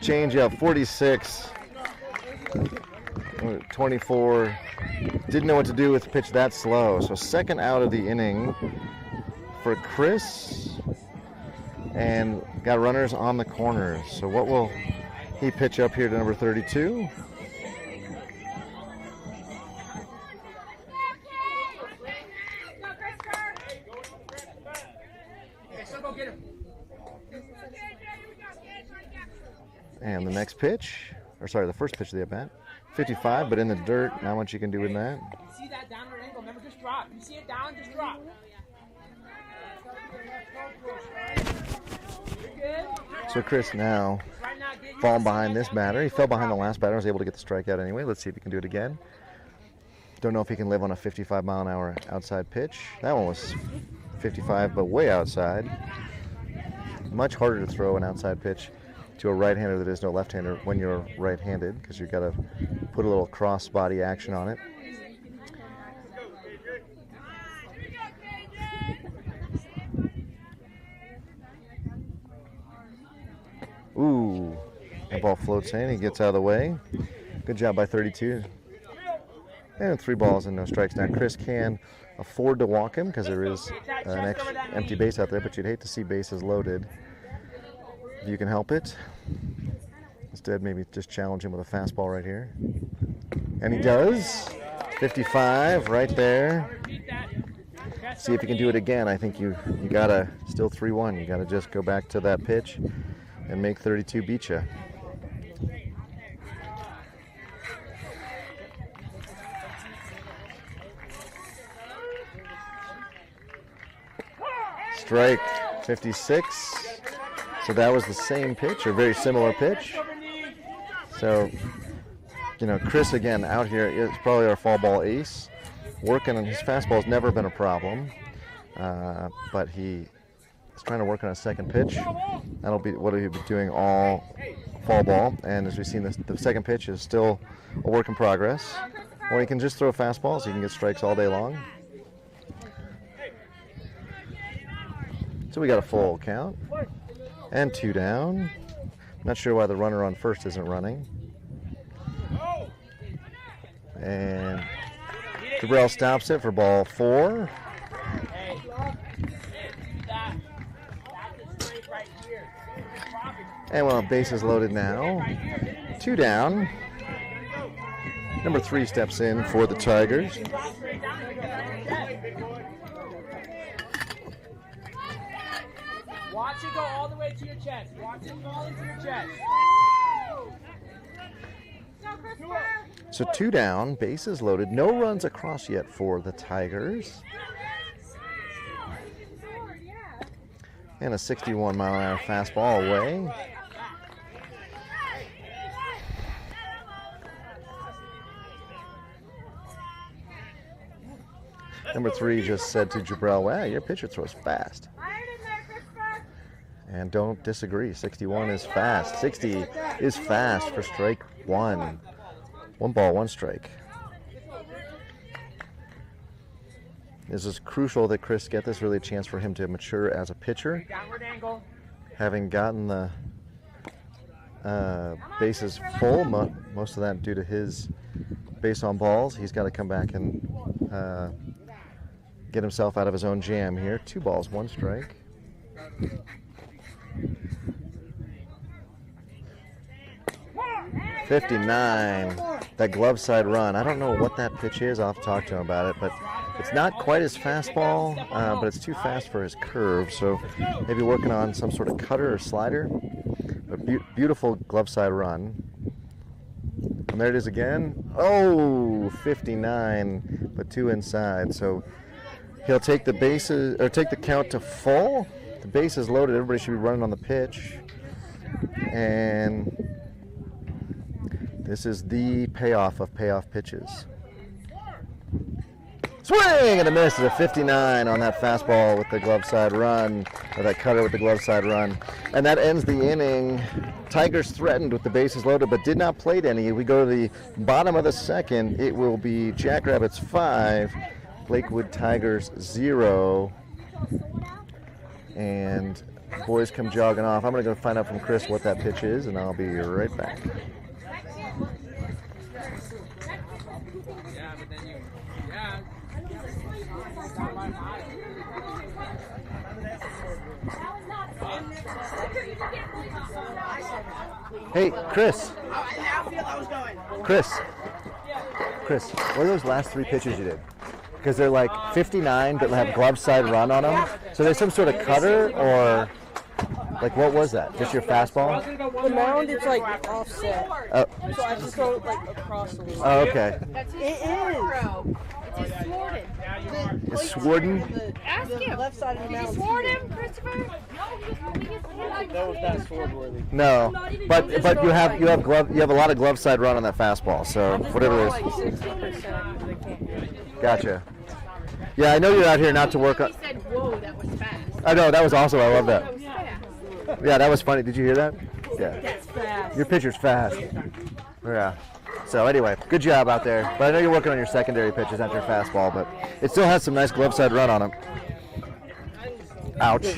Change up, 46. 24. Didn't know what to do with the pitch that slow. So second out of the inning for Chris. And got runners on the corners. So what will he pitch up here to number 32? And the next pitch, or sorry, the first pitch of the at-bat, 55, but in the dirt. Not much you can do with that. You see that downward angle, remember, just drop. You see it down, just drop. So Chris now falling behind this batter. He fell behind the last batter, was able to get the strikeout anyway. Let's see if he can do it again. Don't know if he can live on a 55 mile an hour outside pitch. That one was 55, but way outside. Much harder to throw an outside pitch to a right-hander that is no left-hander when you're right-handed, because you've got to put a little cross-body action on it. Ooh, the ball floats in. He gets out of the way. Good job by 32. And 3 balls and no strikes. Now Chris can afford to walk him because there is an empty base out there, but you'd hate to see bases loaded if you can help it. Instead, maybe just challenge him with a fastball right here. And he does. 55 right there. See if you can do it again. I think you gotta still 3-1. You gotta just go back to that pitch and make 32 beat you. Strike 56. So that was the same pitch, or very similar pitch. So, you know, Chris again out here is probably our fall ball ace. Working on his fastball's never been a problem, but he is trying to work on a second pitch. That'll be what he'll be doing all fall ball. And as we've seen, the second pitch is still a work in progress. Or he can just throw fastballs. He can get strikes all day long. So we got a full count. And 2 down. Not sure why the runner on first isn't running. And Jabrell stops it for ball 4. And well, bases loaded now. 2 down. Number 3 steps in for the Tigers. Watch it go all the way to your chest. Watch it fall into your chest. So 2 down, bases loaded. No runs across yet for the Tigers. And a 61 mile an hour fastball away. Number 3 just said to Jabrell, "Wow, your pitcher throws fast." And don't disagree. 61 is fast. 60 is fast for strike 1. 1 ball, 1 strike. This is crucial that Chris get this, really a chance for him to mature as a pitcher. Downward angle. Having gotten the bases full, most of that due to his base on balls, he's got to come back and get himself out of his own jam here. 2 balls, 1 strike. .59, that glove side run. I don't know what that pitch is. I'll have to talk to him about it, but it's not quite his fastball, but it's too fast for his curve, so maybe working on some sort of cutter or slider. A beautiful glove side run. And there it is again. Oh, 59, but 2 inside. So he'll take the bases, or take the count to full. The base is loaded. Everybody should be running on the pitch. And this is the payoff of payoff pitches. Swing and a miss. It's a 59 on that fastball with the glove side run, or that cutter with the glove side run. And that ends the inning. Tigers threatened with the bases loaded, but did not plate any. We go to the bottom of the second. It will be Jackrabbits 5, Lakewood Tigers 0. And boys come jogging off. I'm going to go find out from Chris what that pitch is, and I'll be right back. Hey, Chris. Chris, what are those last 3 pitches you did? Because they're like 59, but have glove side run on them. So there's some sort of cutter, or like what was that? Just your fastball? The mound is like offset. Oh. So I just go like across a little. Oh, okay. It is. It's thwarted. It's Sworden? Ask him. Left side of the Did you mound. sword him, Christopher? No, he was moving his head. No, but you have a lot of glove side run on that fastball. So whatever it is. 60%. Gotcha. Yeah, I know you're out here not to work on. He said, whoa, that was fast. I know, that was awesome. I love That that. was fast. Yeah, that was funny. Did you hear that? Yeah. That's fast. Your pitcher's fast. Yeah. So anyway, good job out there. But I know you're working on your secondary pitches, not your fastball, but it still has some nice glove side run on him. Ouch.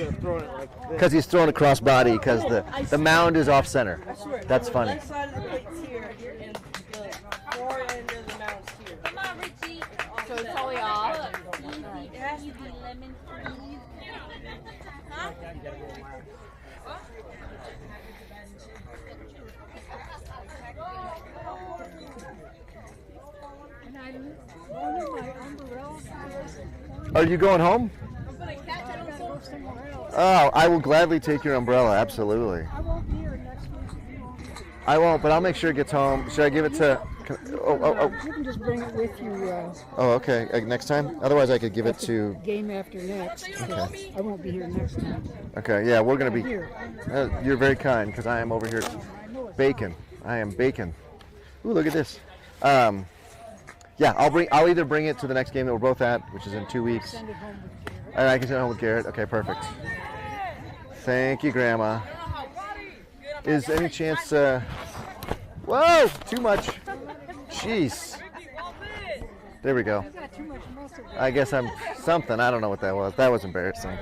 Because he's throwing across body because the mound is off center. That's funny. Left side of the plate's here, and the far end of the mound's here. Come on, Richie. So it's totally off. It has to be lemon freeze. Huh? Are you going home? Oh, I will gladly take your umbrella, absolutely. I won't be here next week. I won't, but I'll make sure it gets home. Should I give it to... You can just bring it with you. Oh, okay. Next time? Otherwise, I could give it to... Game after next. Okay. I won't be here next time. Okay, yeah, we're going to be... Here. You're very kind, because I am over here bacon. I am bacon. Ooh, look at this. Yeah, I'll either bring it to the next game that we're both at, which is in 2 weeks. Send it home with Garrett. And I can send it home with Garrett. Okay, perfect. Thank you, Grandma. Is any chance... Whoa! Too much. Jeez. There we go. I guess I'm something. I don't know what that was. That was embarrassing.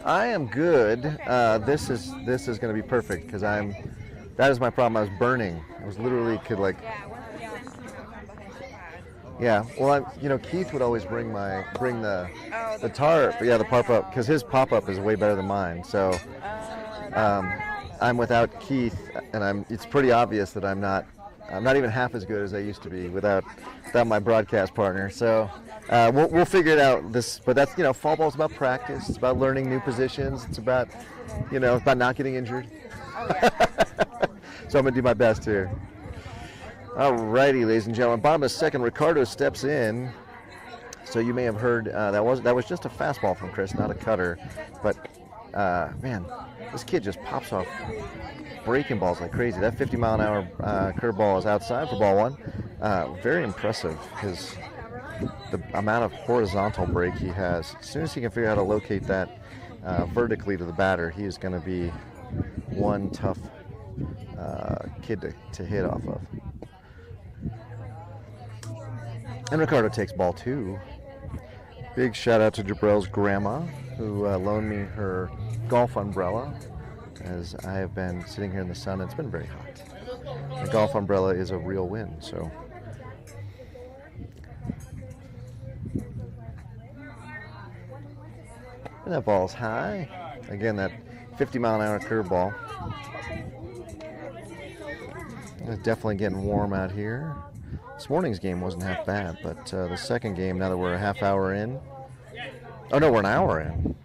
I am good. This is going to be perfect because that is my problem. I was burning. I was literally Yeah. Well, Keith would always bring the tarp. Yeah, the pop up because his pop up is way better than mine. So I'm without Keith, and it's pretty obvious that I'm not even half as good as I used to be without my broadcast partner. So we'll figure it out. But that's fall ball's about practice. It's about learning new positions. It's about about not getting injured. So I'm gonna do my best here. All righty, ladies and gentlemen. Bottom of the second, Ricardo steps in. So you may have heard that was just a fastball from Chris, not a cutter. But man, this kid just pops off breaking balls like crazy. That 50-mile-an-hour curveball is outside for ball 1. Very impressive. The amount of horizontal break he has. As soon as he can figure out how to locate that vertically to the batter, he is going to be one tough kid to hit off of. And Ricardo takes ball 2. Big shout out to Jabrell's grandma, who loaned me her golf umbrella, as I have been sitting here in the sun. It's been very hot. The golf umbrella is a real win, so. And that ball's high. Again, that 50-mile-an-hour curveball. It's definitely getting warm out here. This morning's game wasn't half bad, but the second game, now that we're a half hour in. Oh no, we're an hour in.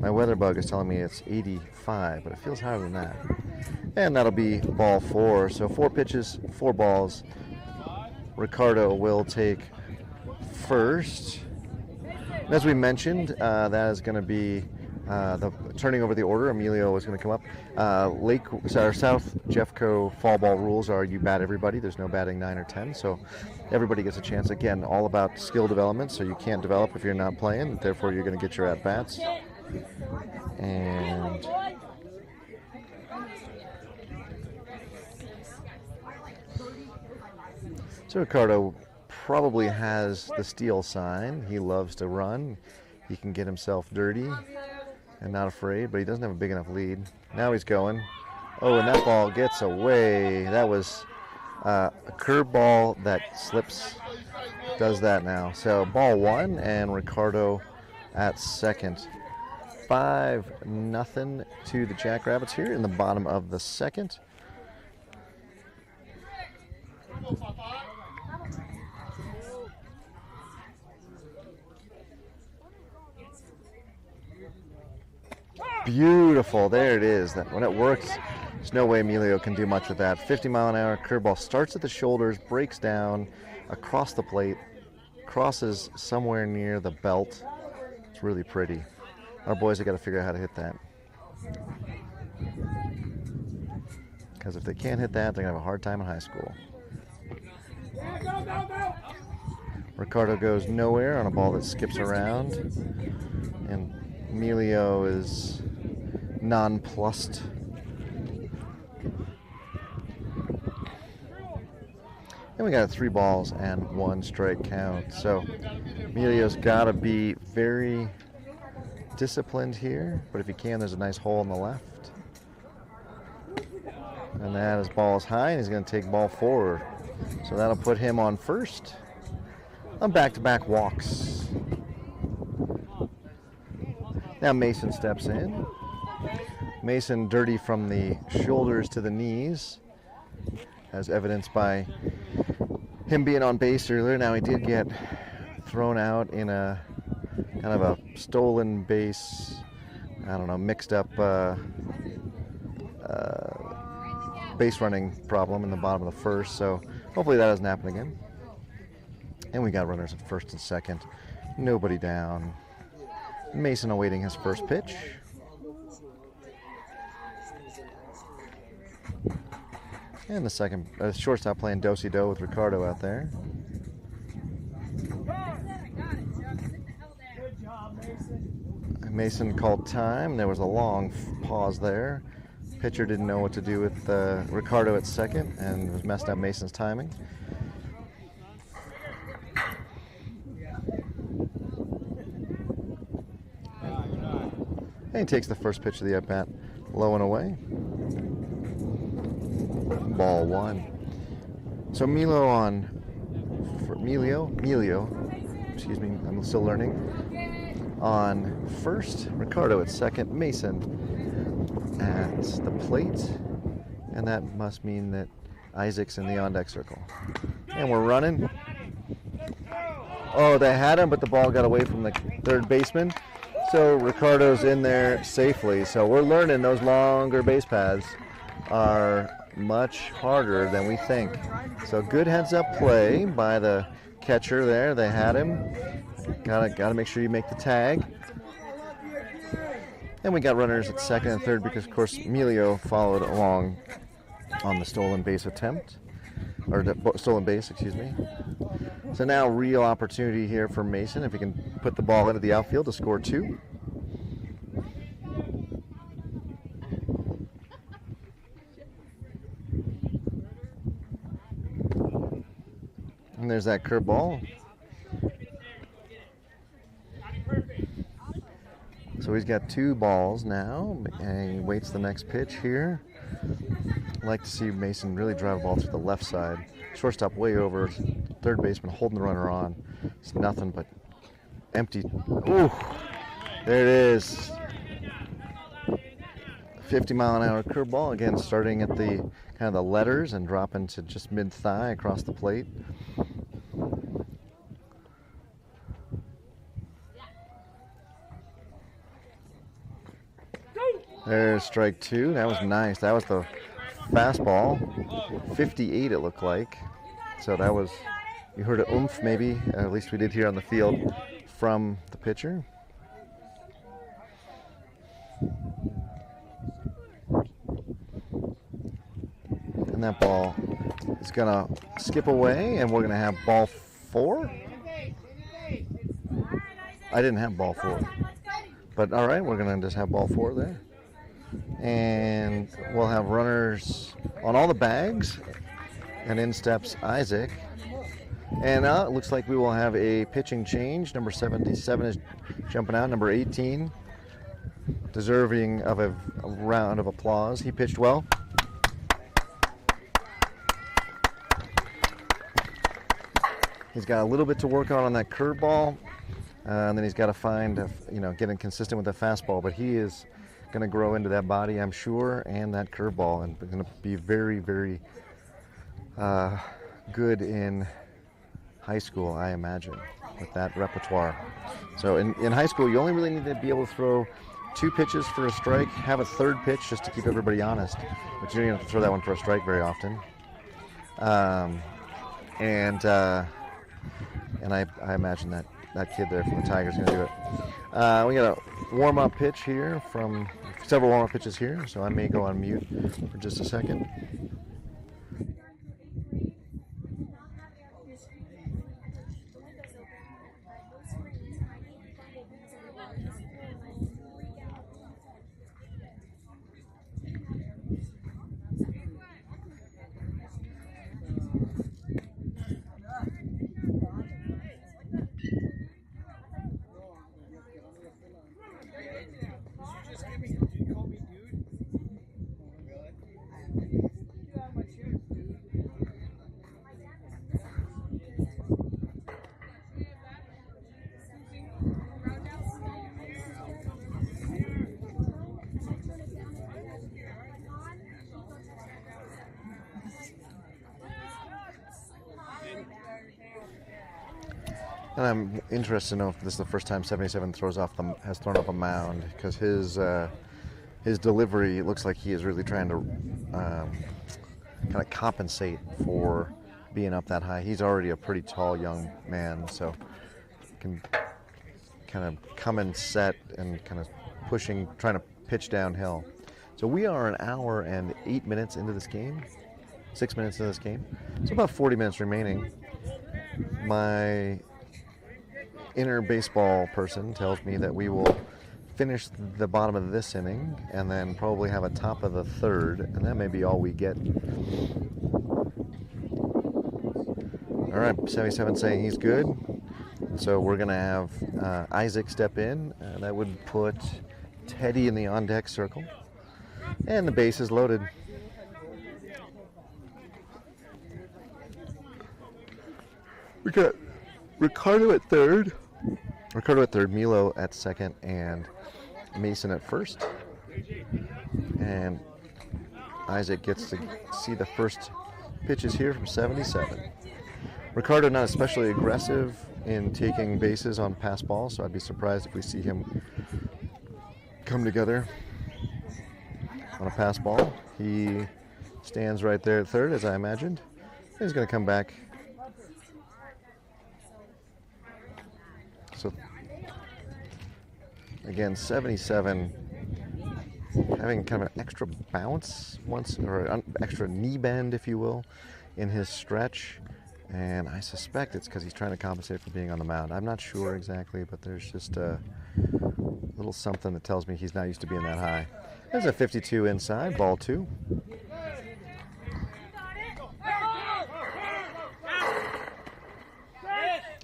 My weather bug is telling me it's 85, but it feels higher than that. And that'll be ball 4. So 4 pitches, 4 balls. Ricardo will take first. And as we mentioned, that is going to be the turning over the order. Emilio is going to come up. South Jeffco fall ball rules are you bat everybody. There's no batting 9 or 10, so everybody gets a chance. Again, all about skill development, so you can't develop if you're not playing. Therefore, you're going to get your at-bats. And so Ricardo probably has the steal sign. He loves to run. He can get himself dirty and not afraid, but he doesn't have a big enough lead. Now he's going. Oh, and that ball gets away. That was a curveball that slips. Does that now. So ball 1 and Ricardo at second. 5-0 to the Jackrabbits here in the bottom of the second. Beautiful. There it is. That when it works, there's no way Emilio can do much with that. 50-mile-an-hour curveball starts at the shoulders, breaks down across the plate, crosses somewhere near the belt. It's really pretty. Our boys have got to figure out how to hit that. Because if they can't hit that, they're going to have a hard time in high school. Ricardo goes nowhere on a ball that skips around. And Emilio is nonplussed. And we got a 3 balls and 1 strike count. So Emilio's got to be very disciplined here, but if he can, there's a nice hole on the left. And that his ball is high, and he's going to take ball 4. So that'll put him on first on back-to-back walks. Now Mason steps in. Mason dirty from the shoulders to the knees, as evidenced by him being on base earlier. Now he did get thrown out in a kind of a stolen base, I don't know, mixed up base running problem in the bottom of the first, so hopefully that doesn't happen again. And we got runners at first and second, nobody down. Mason awaiting his first pitch. And the second shortstop playing do-si-do with Ricardo out there. Mason called time. There was a long pause there. Pitcher didn't know what to do with Ricardo at second and was messed up Mason's timing. And he takes the first pitch of the at-bat, low and away. Ball 1. So Emilio, excuse me, I'm still learning. On first, Ricardo at second, Mason at the plate, and that must mean that Isaac's in the on-deck circle. And we're running. Oh, they had him, but the ball got away from the third baseman. So Ricardo's in there safely. So we're learning those longer base paths are much harder than we think. So good heads-up play by the catcher there. They had him. Gotta make sure you make the tag. And we got runners at second and third because, of course, Emilio followed along on the stolen base attempt. Or the stolen base, excuse me. So now real opportunity here for Mason if he can put the ball into the outfield to score 2. And there's that curveball. So he's got 2 balls now, and he waits the next pitch here. I'd like to see Mason really drive a ball through the left side. Shortstop way over, third baseman holding the runner on. It's nothing but empty. Ooh, there it is. 50-mile-an-hour curveball, again starting at the kind of the letters and dropping to just mid-thigh across the plate. There's strike 2. That was nice. That was the fastball. 58 it looked like. So that was, you heard a oomph maybe, at least we did here on the field, from the pitcher. And that ball is going to skip away, and we're going to have ball 4. I didn't have ball 4. But all right, we're going to just have ball 4 there. And we'll have runners on all the bags, and in steps Isaac. And it looks like we will have a pitching change. Number 77 is jumping out. Number 18, deserving of a round of applause. He pitched well. He's got a little bit to work on that curveball, and then he's got to find, getting consistent with the fastball. But he is going to grow into that body, I'm sure, and that curveball, and going to be very, very good in high school, I imagine, with that repertoire. So in high school, you only really need to be able to throw 2 pitches for a strike, have a third pitch just to keep everybody honest, but you don't have to throw that one for a strike very often. And I imagine that kid there from the Tigers is going to do it. We got a warm-up pitch here from several warm-up pitches here, so I may go on mute for just a second. And I'm interested to know if this is the first time 77 has thrown off a mound, because his delivery, it looks like he is really trying to kind of compensate for being up that high. He's already a pretty tall young man, so can kind of come and set and kind of trying to pitch downhill. So we are an hour and 8 minutes into this game, 6 minutes into this game. So about 40 minutes remaining. My inner baseball person tells me that we will finish the bottom of this inning and then probably have a top of the third, and that may be all we get. All right, 77 saying he's good. So we're going to have Isaac step in, and that would put Teddy in the on-deck circle. And the base is loaded. We got Ricardo at third, Milo at second, and Mason at first. And Isaac gets to see the first pitches here from 77. Ricardo not especially aggressive in taking bases on pass balls, so I'd be surprised if we see him come together on a pass ball. He stands right there at third, as I imagined. He's going to come back. So, again, 77 having kind of an extra bounce or an extra knee bend, if you will, in his stretch. And I suspect it's because he's trying to compensate for being on the mound. I'm not sure exactly, but there's just a little something that tells me he's not used to being that high. There's a 52 inside, ball 2.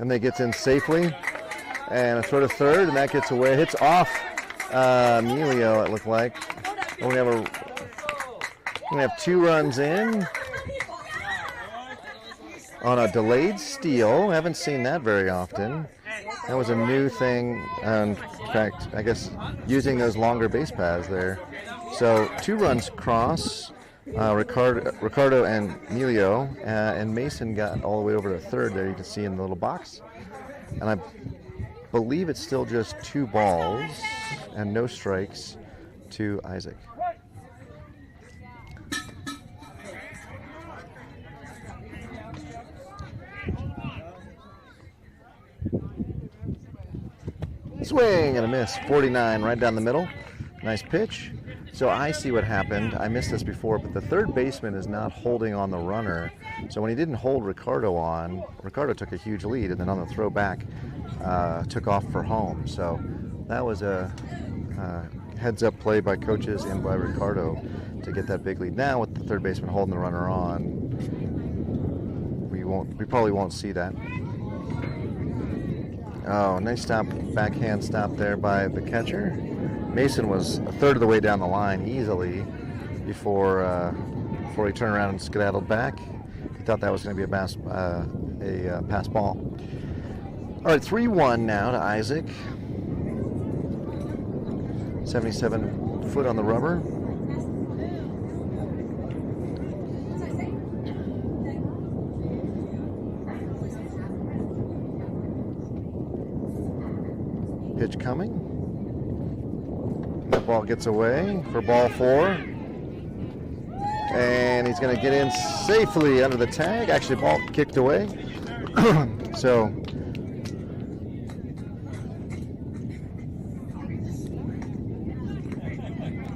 And they gets in safely. And a throw to third, and that gets away. Hits off Emilio, it looked like. And we have 2 runs in on a delayed steal. Haven't seen that very often. That was a new thing. In fact, I guess using those longer base paths there. So 2 runs cross. Ricardo and Emilio, and Mason got all the way over to third there. You can see in the little box. And I believe it's still just 2 balls and no strikes to Isaac. Swing and a miss. 49 right down the middle. Nice pitch. So I see what happened. I missed this before, but the third baseman is not holding on the runner. So when he didn't hold Ricardo on, Ricardo took a huge lead, and then on the throw back, took off for home. So that was a heads-up play by coaches and by Ricardo to get that big lead. Now with the third baseman holding the runner on, we probably won't see that. Oh, nice stop, backhand stop there by the catcher. Mason was a third of the way down the line easily before he turned around and skedaddled back. He thought that was going to be a pass ball. All right, 3-1 now to Isaac. 77 foot on the rubber. Pitch coming. That ball gets away for ball 4. And he's going to get in safely under the tag. Actually, ball kicked away. So,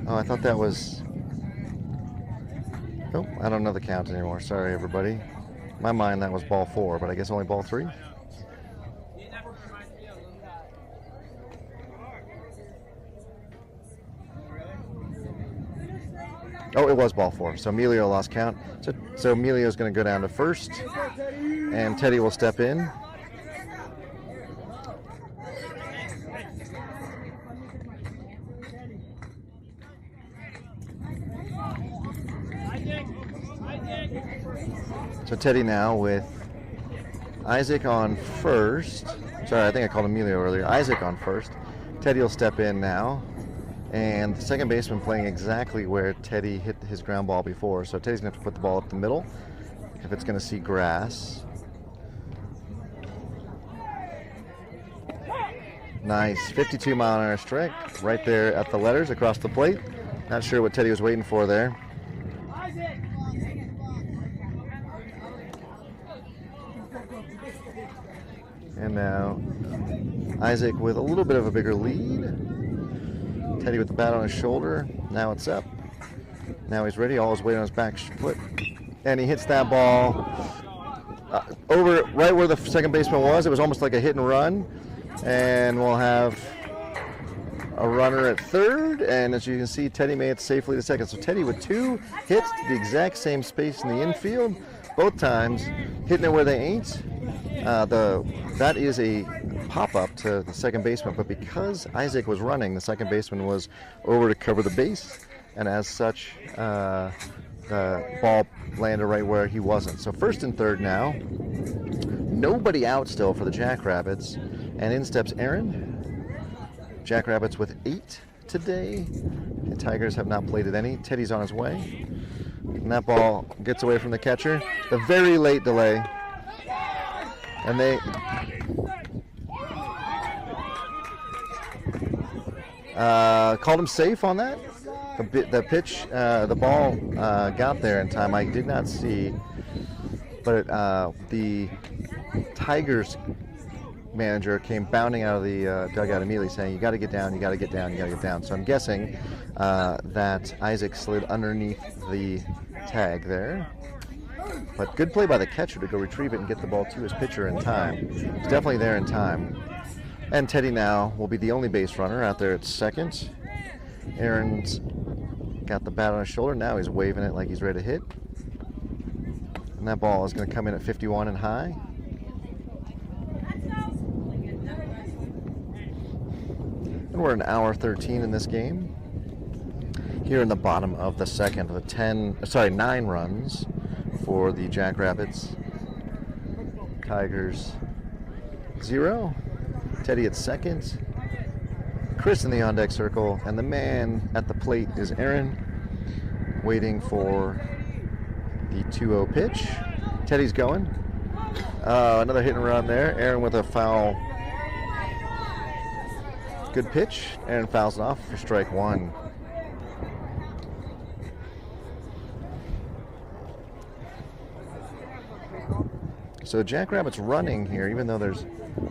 I thought that was, oh, I don't know the count anymore. Sorry, everybody. In my mind, that was ball 4, but I guess only ball 3. Oh, it was ball 4. So Emilio lost count. So Emilio's going to go down to first, and Teddy will step in. So Teddy now with Isaac on first. Sorry, I think I called Emilio earlier. Isaac on first. Teddy will step in now. And the second baseman playing exactly where Teddy hit his ground ball before. So Teddy's going to have to put the ball up the middle if it's going to see grass. Nice 52-mile-an-hour strike right there at the letters across the plate. Not sure what Teddy was waiting for there. And now Isaac with a little bit of a bigger lead. Teddy with the bat on his shoulder. Now it's up. Now he's ready. All his weight on his back foot. And he hits that ball over right where the second baseman was. It was almost like a hit and run. And we'll have a runner at third. And as you can see, Teddy made it safely to second. So Teddy with 2 hits to the exact same space in the infield. Both times hitting it where they ain't. That is a pop-up to the second baseman, but because Isaac was running, the second baseman was over to cover the base, and as such, the ball landed right where he wasn't. So first and third now. Nobody out still for the Jackrabbits, and in steps Aaron. Jackrabbits with 8 today. The Tigers have not played at any. Teddy's on his way, and that ball gets away from the catcher. The very late delay. And they called him safe on that. The pitch, the ball got there in time. I did not see, but the Tigers manager came bounding out of the dugout immediately saying, "You got to get down, you got to get down, you got to get down." So I'm guessing that Isaac slid underneath the tag there. But good play by the catcher to go retrieve it and get the ball to his pitcher in time. He's definitely there in time. And Teddy now will be the only base runner out there at second. Aaron's got the bat on his shoulder. Now he's waving it like he's ready to hit. And that ball is going to come in at 51 and high. And we're an hour 13 in this game. Here in the bottom of the second, the 9 runs for the Jackrabbits. Tigers 0. Teddy at second. Chris in the on-deck circle, and the man at the plate is Aaron, waiting for the 2-0 pitch. Teddy's going. Another hit and run there. Aaron with a foul. Good pitch. Aaron fouls it off for strike 1. So Jackrabbits running here, even though there's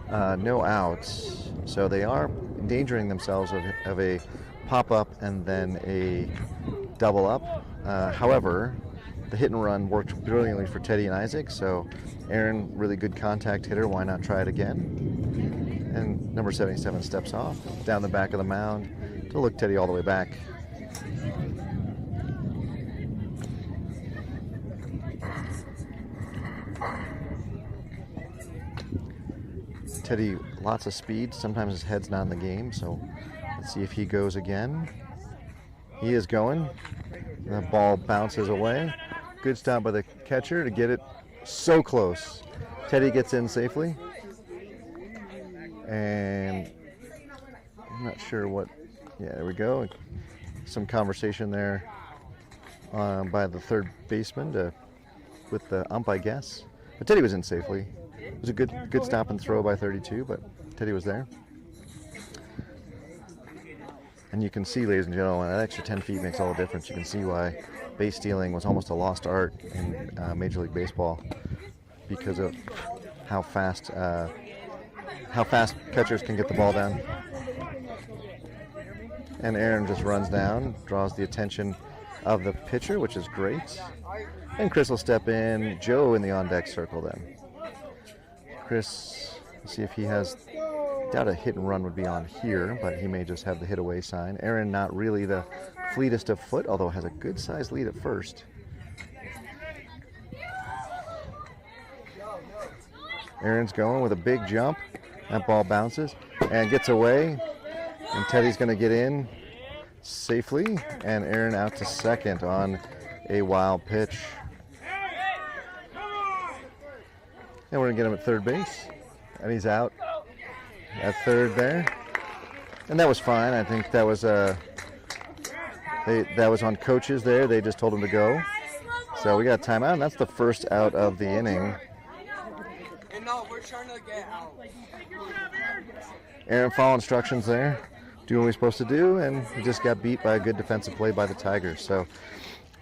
no outs. So they are endangering themselves of a pop-up and then a double-up. However, the hit and run worked brilliantly for Teddy and Isaac, so Aaron, really good contact hitter. Why not try it again? And number 77 steps off down the back of the mound to look Teddy all the way back. Teddy, lots of speed. Sometimes his head's not in the game, so let's see if he goes again. He is going. The ball bounces away. Good stop by the catcher to get it so close. Teddy gets in safely. And I'm not sure what. Yeah, there we go. Some conversation there by the third baseman with the ump, I guess. But Teddy was in safely. It was a good stop and throw by 32, but Teddy was there. And you can see, ladies and gentlemen, that extra 10 feet makes all the difference. You can see why base stealing was almost a lost art in Major League Baseball because of how fast catchers can get the ball down. And Aaron just runs down, draws the attention of the pitcher, which is great. And Chris will step in. Joe in the on-deck circle then. Chris, see if he has, doubt a hit and run would be on here, but he may just have the hit away sign. Aaron, not really the fleetest of foot, although has a good sized lead at first. Aaron's going with a big jump. That ball bounces and gets away. And Teddy's going to get in safely. And Aaron out to second on a wild pitch. And we're going to get him at third base. And he's out at third there. And that was fine. I think that was that was on coaches there. They just told him to go. So we got a timeout, and that's the first out of the inning. And no, we're trying to get out. Aaron followed instructions there, doing what he's supposed to do, and he just got beat by a good defensive play by the Tigers. So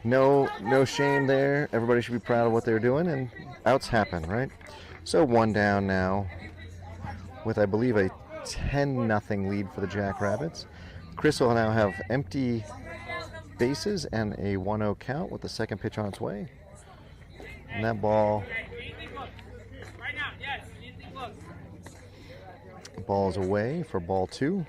no shame there. Everybody should be proud of what they're doing, and outs happen, right? So one down now with, I believe, a 10-0 lead for the Jackrabbits. Chris will now have empty bases and a 1-0 count with the second pitch on its way. And that ball is away for ball 2.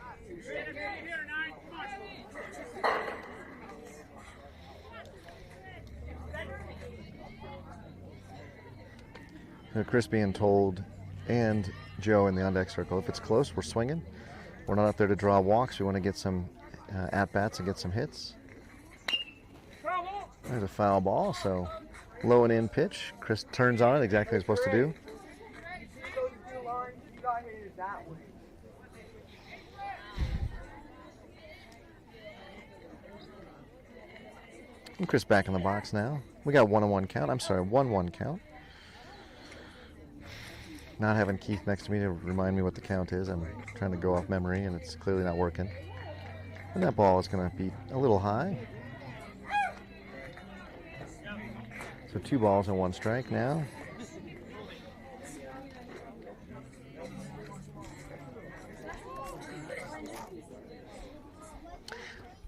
Chris being told, and Joe in the on-deck circle, if it's close, we're swinging. We're not up there to draw walks. We want to get some at-bats and get some hits. There's a foul ball, so low and in pitch. Chris turns on it exactly as he's supposed to do. And Chris back in the box now. We got 1-1 count. I'm sorry, 1-1 count. Not having Keith next to me to remind me what the count is. I'm trying to go off memory, and it's clearly not working. And that ball is going to be a little high. So 2 balls and 1 strike now.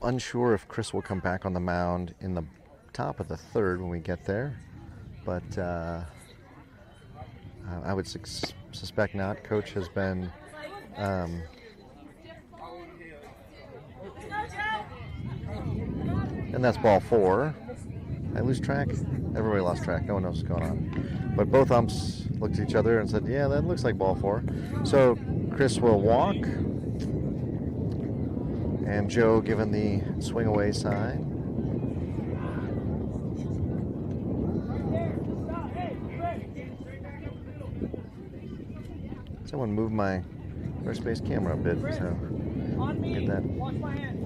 Unsure if Chris will come back on the mound in the top of the third when we get there, but I would suspect not. Coach has been and that's ball 4. I lose track? Everybody lost track. No one knows what's going on. But both umps looked at each other and said, yeah, that looks like ball 4. So Chris will walk. And Joe giving the swing away sign. Someone moved my first base camera a bit, so get that. Watch my hand.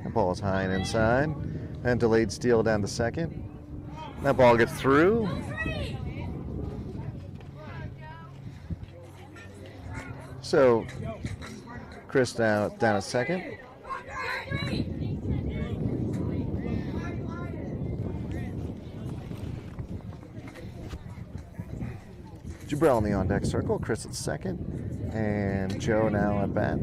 That ball is high and inside. And delayed steal down to second. That ball gets through. So Chris down at second. Jabrell in the on-deck circle, Chris at second, and Joe now at bat.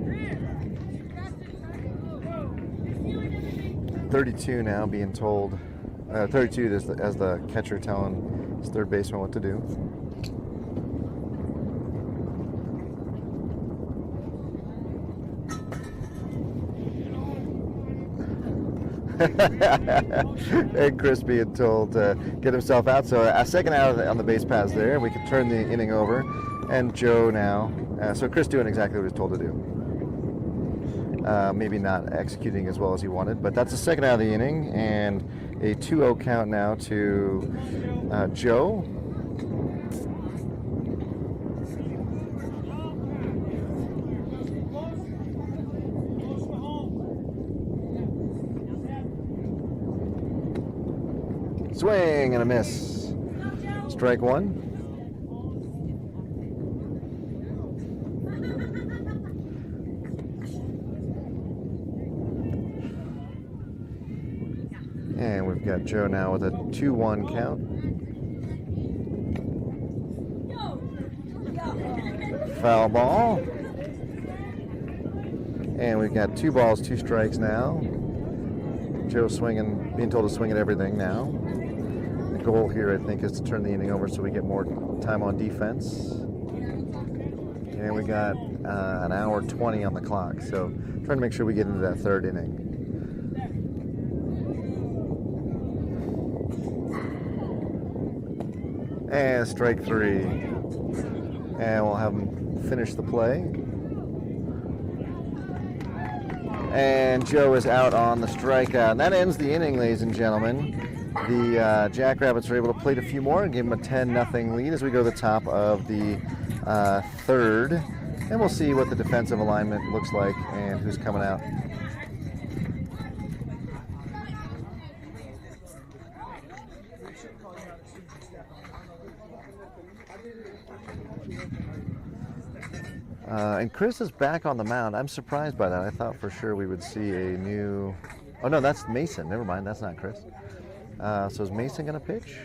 32 now being told, 32 as the catcher telling his third baseman what to do. And Chris being told to get himself out. So a second out on the base paths there. We can turn the inning over. And Joe now. So Chris doing exactly what he was told to do. Maybe not executing as well as he wanted. But that's the second out of the inning. And a 2-0 count now to Joe. Swing and a miss. Strike one. And we've got Joe now with a 2-1 count. Foul ball. And we've got 2 balls, 2 strikes now. Joe swinging, being told to swing at everything now. The goal here, I think, is to turn the inning over so we get more time on defense. And we got an hour 20 on the clock, so trying to make sure we get into that third inning. And strike 3. And we'll have him finish the play. And Joe is out on the strikeout. And that ends the inning, ladies and gentlemen. The Jackrabbits are able to plate a few more and give them a 10-0 lead as we go to the top of the third. And we'll see what the defensive alignment looks like and who's coming out. And Chris is back on the mound. I'm surprised by that. I thought for sure we would see a new... Oh, no, that's Mason. Never mind. That's not Chris. So is Mason going to pitch?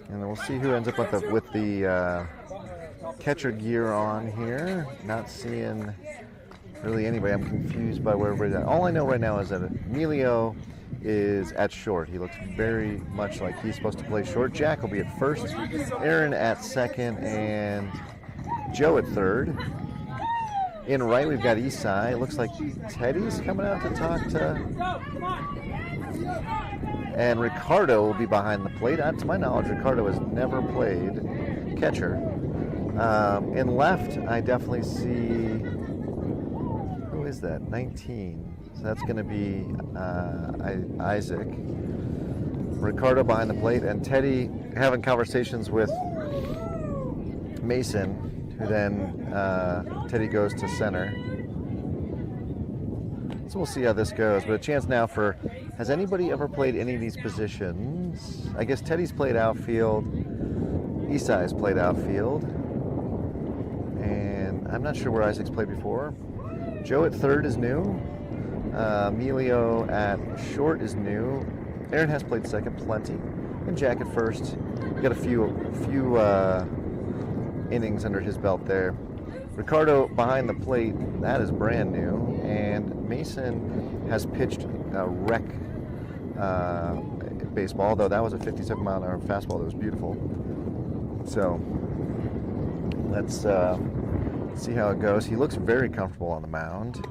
And then we'll see who ends up with the catcher gear on here. Not seeing really anybody. I'm confused by where everybody's at. All I know right now is that Emilio is at short. He looks very much like he's supposed to play short. Jack will be at first, Aaron at second, and Joe at third. In right, we've got Isai. It looks like Teddy's coming out to talk to... And Ricardo will be behind the plate. To my knowledge, Ricardo has never played catcher. In left, I definitely see... Who is that? 19. So that's going to be Isaac. Ricardo behind the plate, and Teddy having conversations with Mason, who then Teddy goes to center. So we'll see how this goes. But a chance now for, has anybody ever played any of these positions? I guess Teddy's played outfield. Isai's played outfield. And I'm not sure where Isaac's played before. Joe at third is new. Emilio at short is new. Aaron has played second plenty. And Jack at first. We got a few innings under his belt there. Ricardo behind the plate, that is brand new. And Mason has pitched a rec baseball, although that was a 57-mile-an-hour fastball that was beautiful. So let's see how it goes. He looks very comfortable on the mound.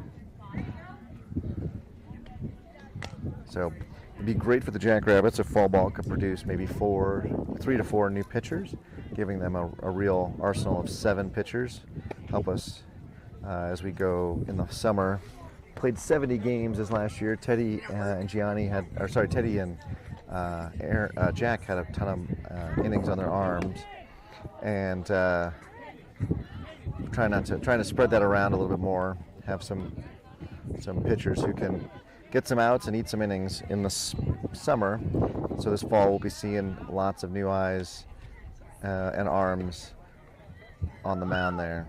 So it'd be great for the Jackrabbits if fall ball could produce maybe 3 to 4 new pitchers, giving them a real arsenal of 7 pitchers. Help us as we go in the summer. Played 70 games this last year. Teddy and Gianni had, or sorry, Teddy and Jack had a ton of innings on their arms, and trying to spread that around a little bit more. Have some pitchers who can get some outs and eat some innings in the summer. So this fall we'll be seeing lots of new eyes and arms on the mound there.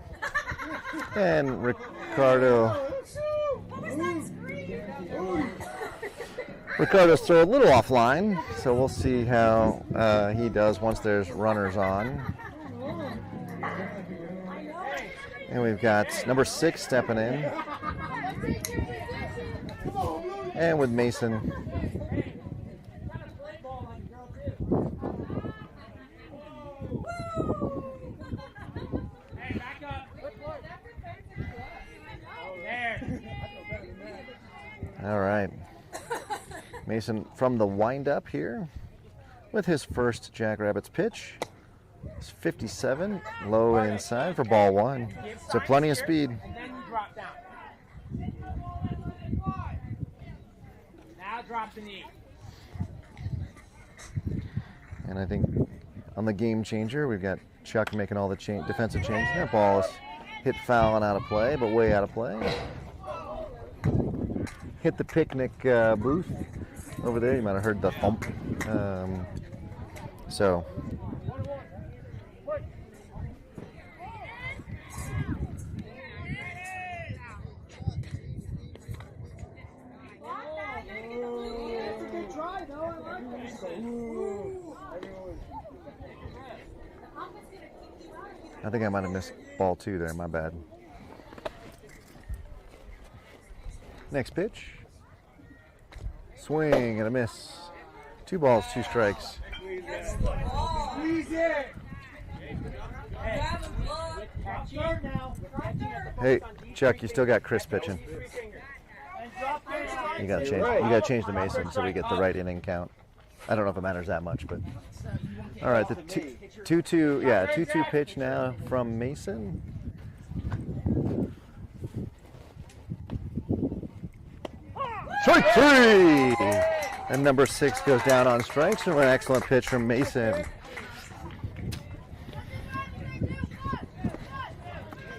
And Ricardo's throw a little offline, so we'll see how he does once there's runners on. And we've got number 6 stepping in. And with Mason. All right. Mason from the windup here with his first Jackrabbits pitch. It's 57, low and inside for ball 1. So plenty of speed. And then you drop down. Now drop the knee. And I think on the game changer, we've got Chuck making all the defensive changes. That ball is hit foul and out of play, but way out of play. Hit the picnic booth over there. You might have heard the thump. So. I think I might have missed ball 2 there, my bad. Next pitch. Swing and a miss. 2 balls, 2 strikes. Hey, Chuck, you still got Chris pitching. You gotta change the Mason so we get the right inning count. I don't know if it matters that much, but all right, the 2-2 pitch now from Mason. Strike 3! And number 6 goes down on strikes. And an excellent pitch from Mason.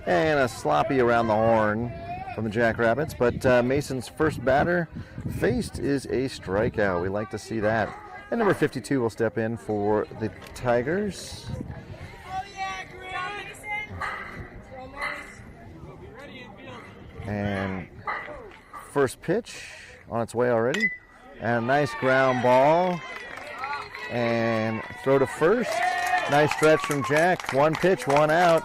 And a sloppy around the horn from the Jackrabbits. But Mason's first batter faced is a strikeout. We like to see that. And number 52 will step in for the Tigers. And first pitch on its way already. And a nice ground ball. And throw to first. Nice stretch from Jack. 1 pitch, 1 out.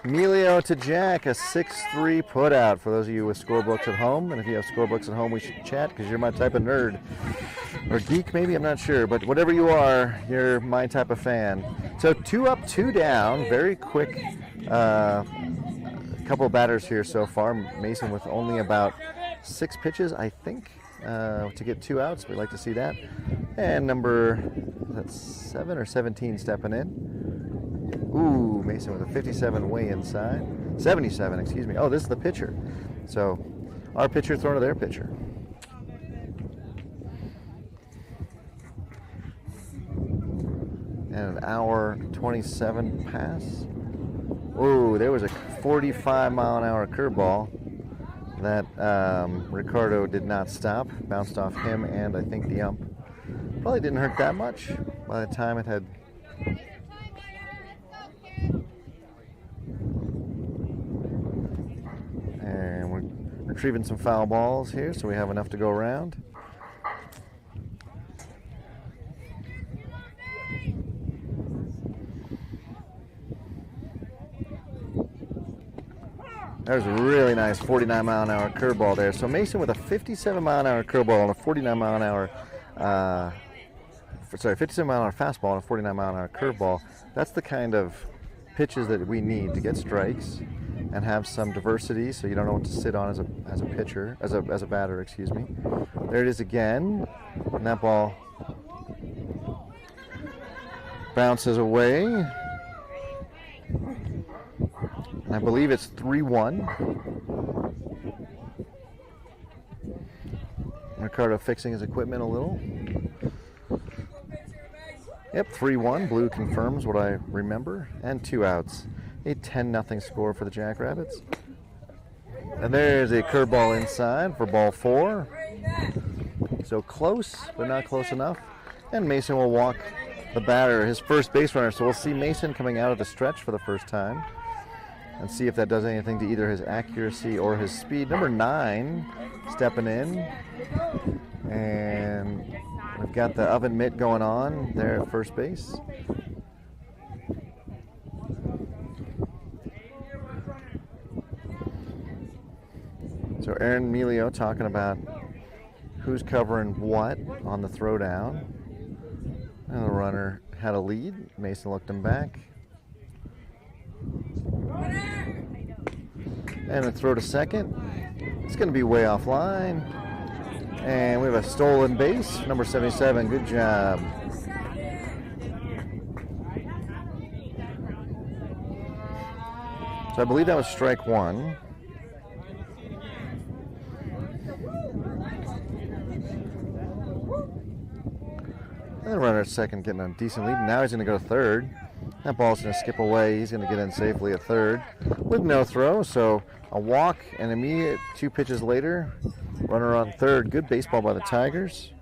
Emilio to Jack, a 6-3 putout for those of you with scorebooks at home. And if you have scorebooks at home, we should chat because you're my type of nerd. Or geek, maybe, I'm not sure. But whatever you are, you're my type of fan. So 2 up, 2 down. Very quick couple of batters here so far. Mason with only about 6 pitches, I think, to get 2 outs. We'd like to see that. And number 7 or 17 stepping in. Ooh, Mason with a 57 way inside. 77, excuse me. Oh, this is the pitcher. So our pitcher thrown to their pitcher. And an hour 27 pass. Ooh, there was a 45-mile-an-hour curveball that Ricardo did not stop. Bounced off him and I think the ump. Probably didn't hurt that much by the time it had. And we're retrieving some foul balls here, so we have enough to go around. There's a really nice 49-mile-an-hour curveball there. So Mason with a 57-mile-an-hour curveball and a 49-mile-an-hour, 57-mile-an-hour fastball and a 49-mile-an-hour curveball. That's the kind of pitches that we need to get strikes and have some diversity, so you don't know what to sit on as a pitcher, as a batter, excuse me. There it is again. And that ball bounces away. And I believe it's 3-1. Ricardo fixing his equipment a little. Yep, 3-1. Blue confirms what I remember. And 2 outs. A 10-0 score for the Jackrabbits. And there's a curveball inside for ball 4. So close, but not close enough. And Mason will walk the batter, his first base runner. So we'll see Mason coming out of the stretch for the first time. And see if that does anything to either his accuracy or his speed. Number 9 stepping in. And we've got the oven mitt going on there at first base. So Aaron Melio talking about who's covering what on the throwdown. And the runner had a lead. Mason looked him back. And a throw to second. It's going to be way offline. And we have a stolen base. Number 77, good job. So I believe that was strike 1. And the runner at second getting a decent lead. Now he's going to go to third. That ball's going to skip away. He's going to get in safely at third with no throw. So a walk and immediate 2 pitches later, runner on third. Good baseball by the Tigers.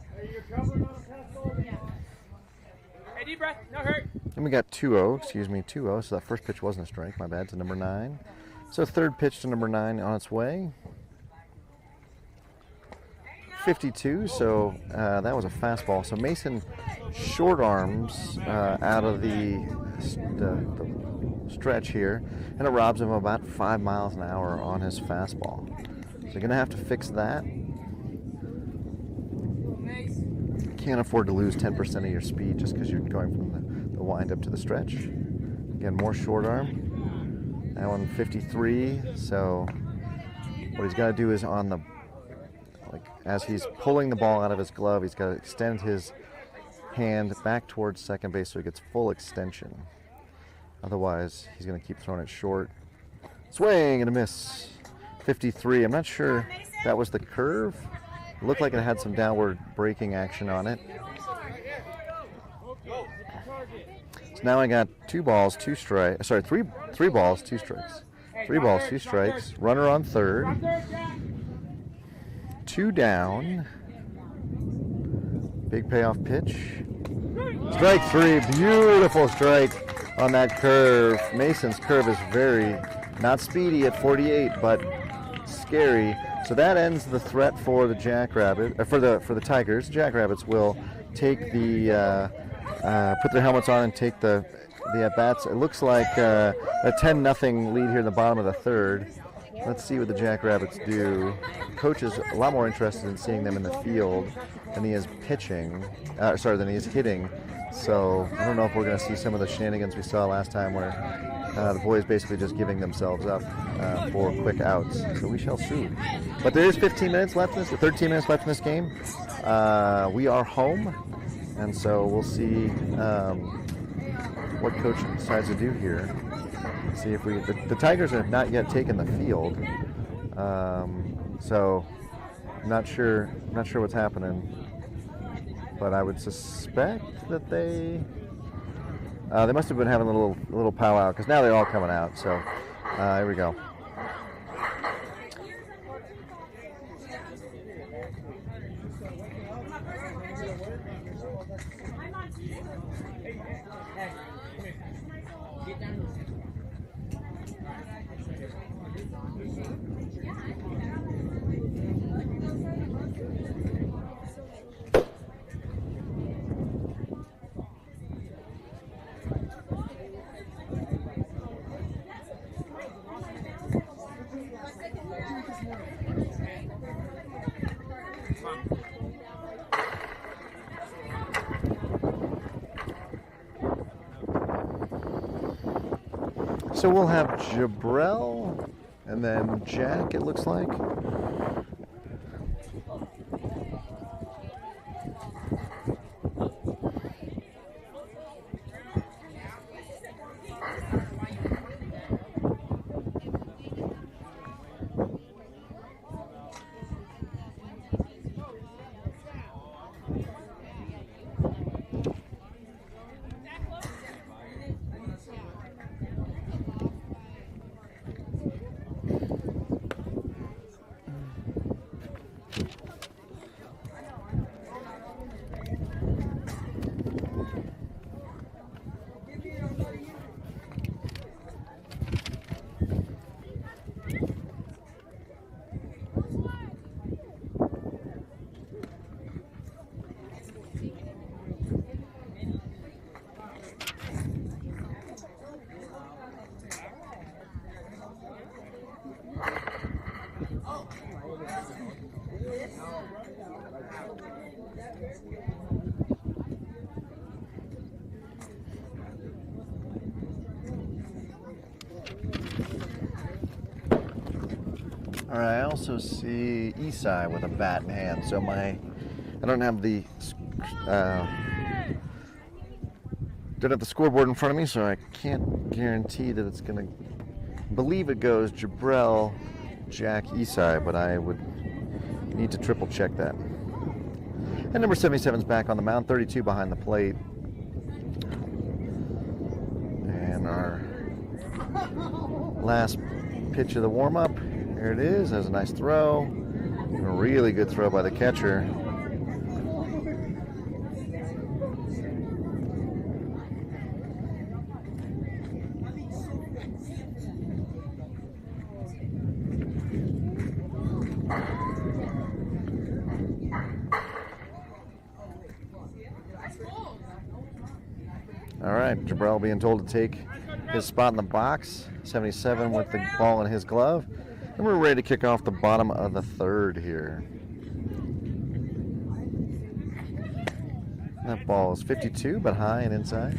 Hey, deep breath, no hurt. And we got 2-0, 2-0. So that first pitch wasn't a strike, my bad, to number 9. So third pitch to number 9 on its way. 52, so that was a fastball. So Mason short arms out of the stretch here, and it robs him about 5 miles an hour on his fastball. So you're going to have to fix that. Can't afford to lose 10% of your speed just because you're going from the wind up to the stretch. Again, more short arm. That one 53, so what he's got to do is on the as he's pulling the ball out of his glove, he's got to extend his hand back towards second base so he gets full extension. Otherwise, he's going to keep throwing it short. Swing and a miss. 53. I'm not sure that was the curve. It looked like it had some downward braking action on it. So now I got 3 balls, 2 strikes. 3 balls, 2 strikes. 3 balls, 2 strikes. Runner on third. 2 down. Big payoff pitch. Strike 3. Beautiful strike on that curve. Mason's curve is very not speedy at 48, but scary. So that ends the threat for the Jackrabbit, for the Tigers. Jackrabbits will take the put their helmets on and take the at bats. It looks like a 10-0 lead here in the bottom of the third. Let's see what the Jackrabbits do. Coach is a lot more interested in seeing them in the field than he is pitching. Than he is hitting. So I don't know if we're going to see some of the shenanigans we saw last time, where the boys basically just giving themselves up for quick outs. So we shall see. But there is 13 minutes left in this game. We are home, and so we'll see what coach decides to do here. See if the Tigers have not yet taken the field, so not sure what's happening. But I would suspect that they must have been having a little powwow, because now they're all coming out. So here we go. So we'll have Jabrell and then Jack, it looks like. All right, I also see Esai with a bat in hand. So I don't have the scoreboard in front of me, so I can't guarantee that it's going to. Believe it goes Jabrell, Jack, Esai, but I would need to triple check that. And number 77 is back on the mound, 32 behind the plate. And our last pitch of the warm-up. Here it is. That was a nice throw. A really good throw by the catcher. All right, Jabrell being told to take his spot in the box. 77 with the ball in his glove. And we're ready to kick off the bottom of the third here. That ball is 52, but high and inside.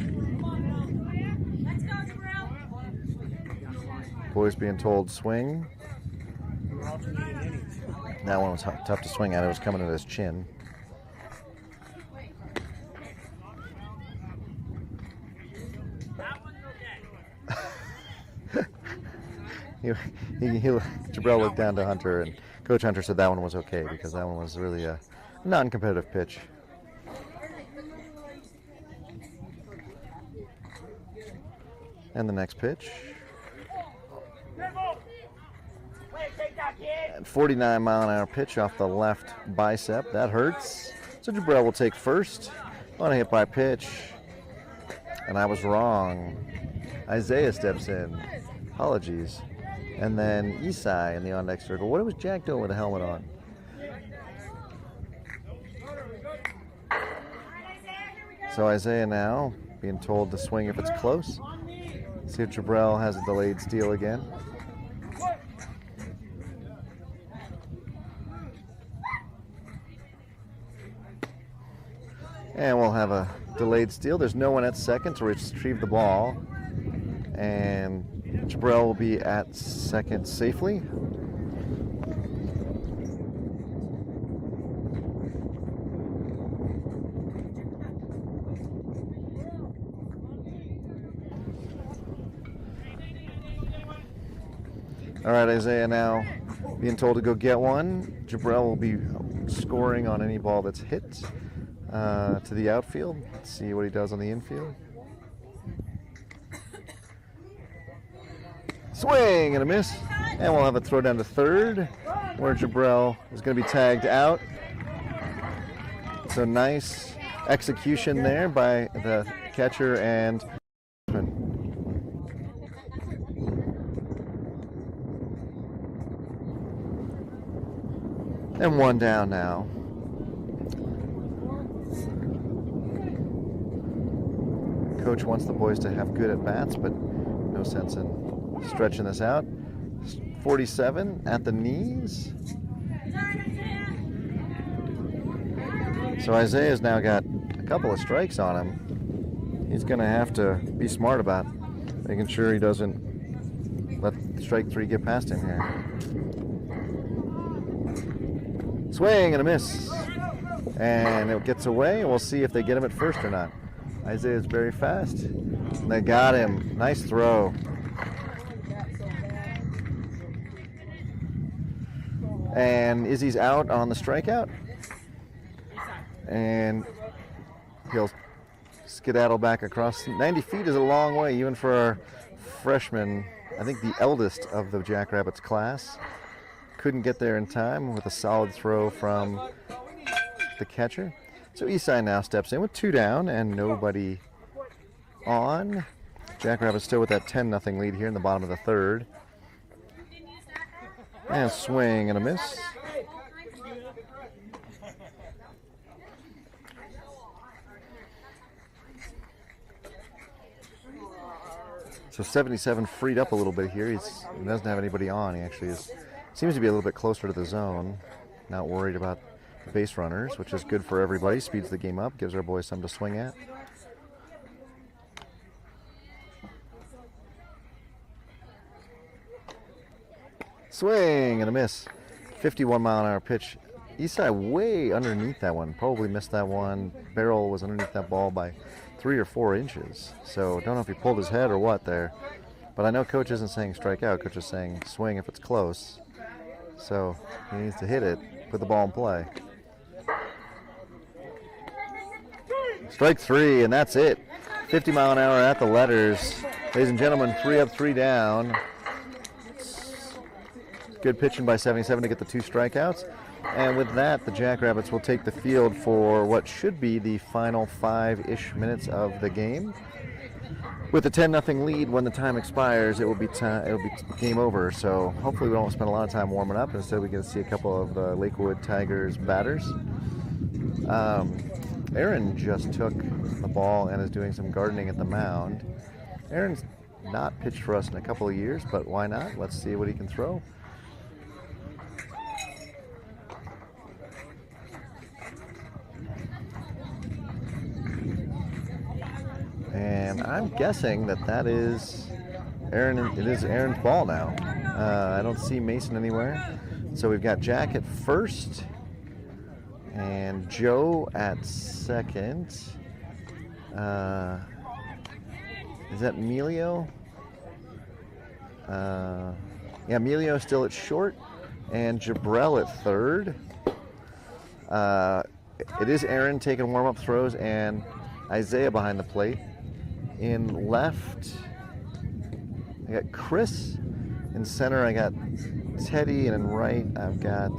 Boys being told swing. That one was tough to swing at. It was coming at his chin. Jabrell looked down to Hunter, and Coach Hunter said that one was okay because that one was really a non-competitive pitch. And the next pitch. And 49-mile-an-hour pitch off the left bicep. That hurts. So Jabrell will take first on a hit by pitch. And I was wrong. Isaiah steps in. Apologies. And then Esai in the on-deck circle. What was Jack doing with the helmet on? So Isaiah now being told to swing if it's close. See if Jabrell has a delayed steal again. And we'll have a delayed steal. There's no one at second to retrieve the ball. And Jabrell will be at second safely. All right, Isaiah now being told to go get one. Jabrell will be scoring on any ball that's hit to the outfield. Let's see what he does on the infield. Swing and a miss. And we'll have a throw down to third, where Jabrell is going to be tagged out. So nice execution there by the catcher and one down now. Coach wants the boys to have good at bats, but no sense in stretching this out. 47 at the knees. So Isaiah's now got a couple of strikes on him. He's going to have to be smart about making sure he doesn't let strike three get past him here. Swing and a miss. And it gets away, and we'll see if they get him at first or not. Isaiah's very fast. And they got him. Nice throw. And Izzy's out on the strikeout. And he'll skedaddle back across. 90 feet is a long way, even for our freshman, I think the eldest of the Jackrabbits class. Couldn't get there in time with a solid throw from the catcher. So Esai now steps in with two down and nobody on. Jackrabbits still with that 10-0 lead here in the bottom of the third. And swing and a miss. So 77 freed up a little bit here. He doesn't have anybody on. He actually seems to be a little bit closer to the zone. Not worried about base runners, which is good for everybody. Speeds the game up, gives our boys something to swing at. Swing and a miss. 51-mile-an-hour pitch. Isai way underneath that one. Probably missed that one. Barrel was underneath that ball by 3 or 4 inches. So don't know if he pulled his head or what there. But I know coach isn't saying strike out. Coach is saying swing if it's close. So he needs to hit it, put the ball in play. Strike 3, and that's it. 50-mile-an-hour at the letters. Ladies and gentlemen, 3 up, 3 down. Good pitching by 77 to get the 2 strikeouts. And with that, the Jackrabbits will take the field for what should be the final 5-ish minutes of the game. With a 10-0 lead, when the time expires, it will be game over. So hopefully we don't spend a lot of time warming up. Instead, we get to see a couple of the Lakewood Tigers batters. Aaron just took the ball and is doing some gardening at the mound. Aaron's not pitched for us in a couple of years, but why not? Let's see what he can throw. And I'm guessing that is Aaron. It is Aaron's ball now. I don't see Mason anywhere. So we've got Jack at first and Joe at second. Is that Emilio? Yeah, Emilio still at short, and Jabrell at third. It is Aaron taking warm-up throws, and Isaiah behind the plate. In left, I got Chris. In center, I got Teddy, and in right, I've got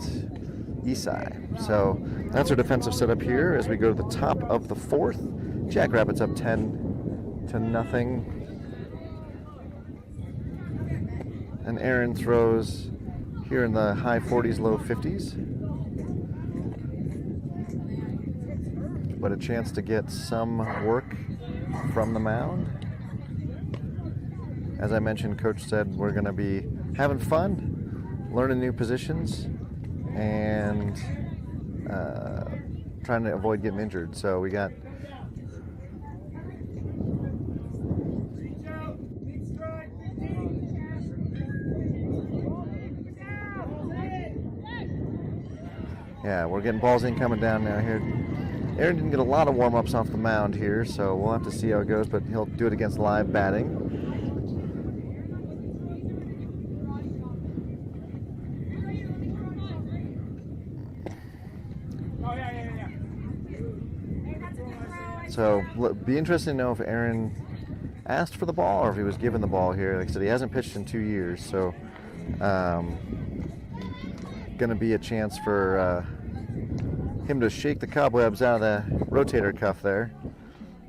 Isai. So that's our defensive setup here as we go to the top of the 4th. Jackrabbits up 10-0. And Aaron throws here in the high 40s, low 50s. But a chance to get some work from the mound. As I mentioned, Coach said we're going to be having fun, learning new positions, and trying to avoid getting injured. So we got we're getting balls in coming down now here. Aaron didn't get a lot of warm-ups off the mound here, so we'll have to see how it goes, but he'll do it against live batting. So it'll be interesting to know if Aaron asked for the ball or if he was given the ball here. Like I said, he hasn't pitched in 2 years, so going to be a chance for him to shake the cobwebs out of the rotator cuff there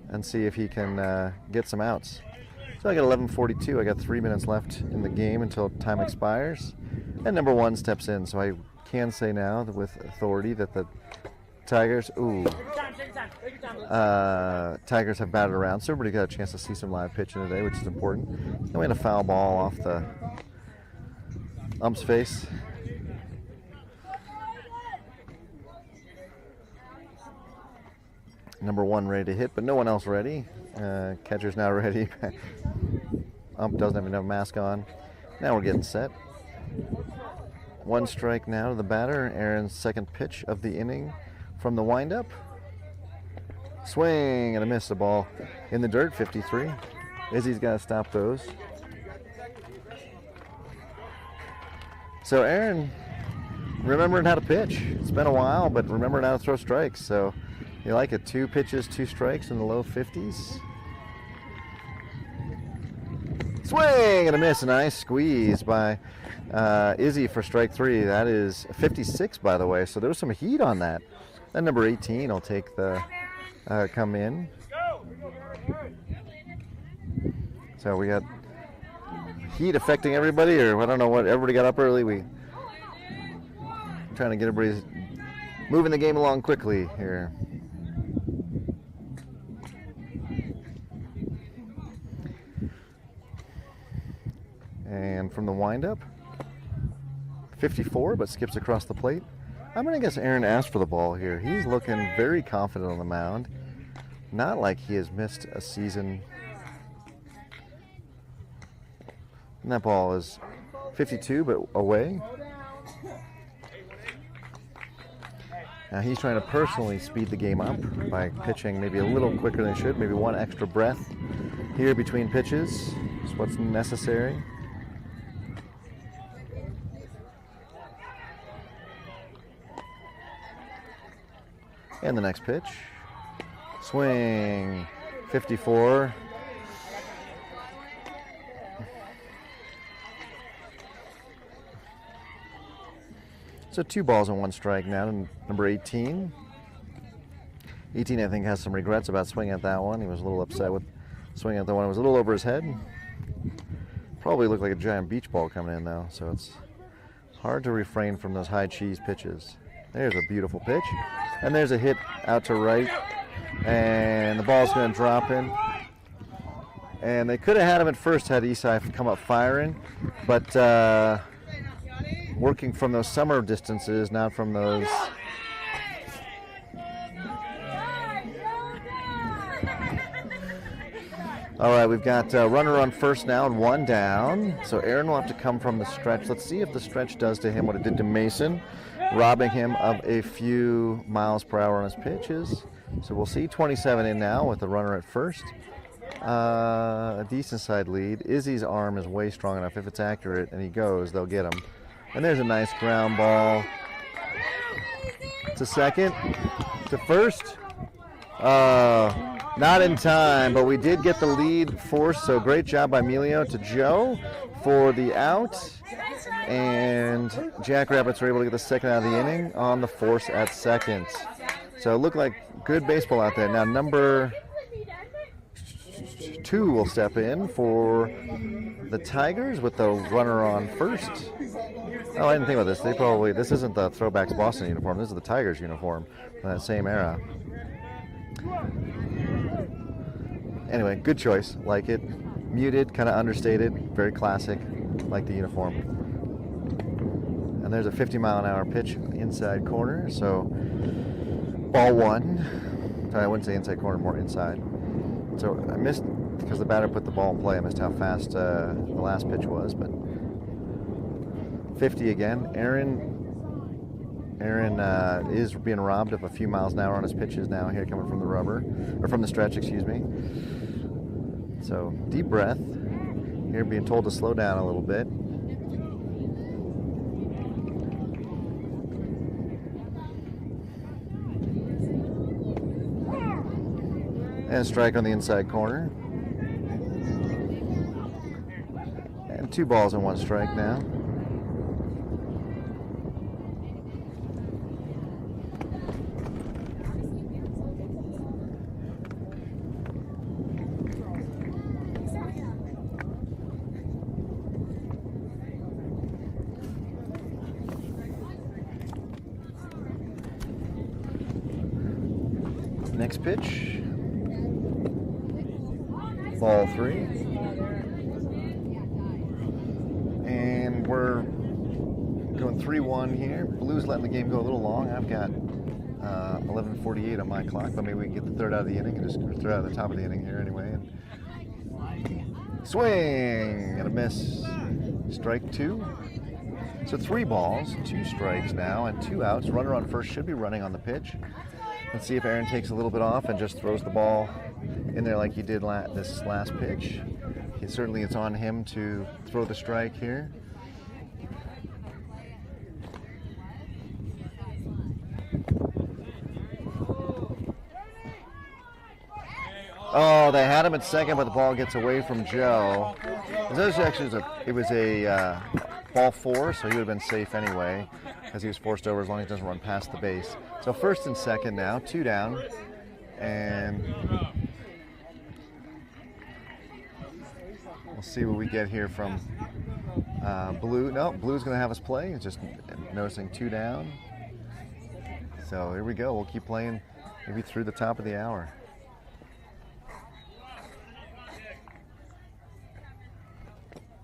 and see if he can get some outs. So I got 11:42. I got 3 minutes left in the game until time expires, and number 1 steps in. So I can say now that with authority that the Tigers, Tigers have batted around, so everybody got a chance to see some live pitching today, which is important. Then we had a foul ball off the ump's face. Number 1 ready to hit, but no one else ready. Catcher's now ready. Ump doesn't have enough mask on. Now we're getting set. 1 strike now to the batter. Aaron's second pitch of the inning from the windup. Swing and a miss. The ball in the dirt, 53. Izzy's got to stop those. So Aaron remembering how to pitch. It's been a while, but remembering how to throw strikes. So you like it, 2 pitches, 2 strikes in the low 50s. Swing and a miss. A nice squeeze by Izzy for strike 3. That is 56, by the way. So there was some heat on that. Then number 18 will take the come in. So we got heat affecting everybody, or I don't know what. Everybody got up early. We trying to get everybody moving the game along quickly here. And from the windup, 54, but skips across the plate. I'm going to guess Aaron asked for the ball here. He's looking very confident on the mound. Not like he has missed a season. And that ball is 52, but away. Now he's trying to personally speed the game up by pitching maybe a little quicker than he should, maybe one extra breath here between pitches is what's necessary. And the next pitch. Swing. 54. So 2 balls and 1 strike now to number 18. 18, I think, has some regrets about swinging at that one. He was a little upset with swinging at the one. It was a little over his head. Probably looked like a giant beach ball coming in, though, so it's hard to refrain from those high cheese pitches. There's a beautiful pitch. And there's a hit out to right. And the ball's going to drop in. And they could have had him at first had Esai come up firing, but working from those summer distances, not from those. All right, we've got runner on first now and 1 down. So Aaron will have to come from the stretch. Let's see if the stretch does to him what it did to Mason, robbing him of a few miles per hour on his pitches. So we'll see 27 in now with the runner at first. A decent side lead. Izzy's arm is way strong enough. If it's accurate and he goes, they'll get him. And there's a nice ground ball to second, to first. Not in time, but we did get the lead forced, so great job by Emilio to Joe for the out. And Jackrabbits were able to get the second out of the inning on the force at second. So it looked like good baseball out there. Now number 2 will step in for the Tigers with the runner on first. Oh, I didn't think about this. This isn't the Throwbacks Boston uniform. This is the Tigers uniform from that same era. Anyway, good choice. Like it. Muted, kind of understated, very classic. Like the uniform. And there's a 50-mile-an-hour pitch inside corner. So ball 1. Sorry, I wouldn't say inside corner, more inside. So I missed, because the batter put the ball in play, I missed how fast the last pitch was, but 50 again. Aaron is being robbed of a few miles an hour on his pitches now here coming from the rubber, or from the stretch, excuse me. So deep breath. Here being told to slow down a little bit. And strike on the inside corner. And 2 balls and 1 strike now. Next pitch. Ball 3. And we're going 3-1 here. Blues letting the game go a little long. I've got 11:48 on my clock, but maybe we can get the third out of the inning and just throw out the top of the inning here anyway. And swing and a miss. Strike 2. So 3 balls, 2 strikes now, and 2 outs. Runner on first should be running on the pitch. Let's see if Aaron takes a little bit off and just throws the ball in there like he did this last pitch. Certainly it's on him to throw the strike here. Oh, they had him at second, but the ball gets away from Joe. It was a ball 4, so he would have been safe anyway, because he was forced over as long as he doesn't run past the base. So first and second now, 2 down, and we'll see what we get here from Blue. No, Blue's going to have us play. It's just noticing 2 down. So here we go. We'll keep playing maybe through the top of the hour.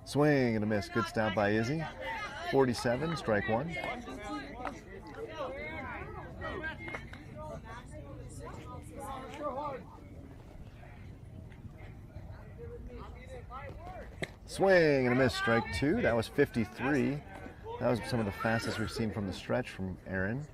Swing and a miss. Good stop by Izzy. 47, strike 1. Swing and a miss, strike 2. That was 53. That was some of the fastest we've seen from the stretch from Aaron.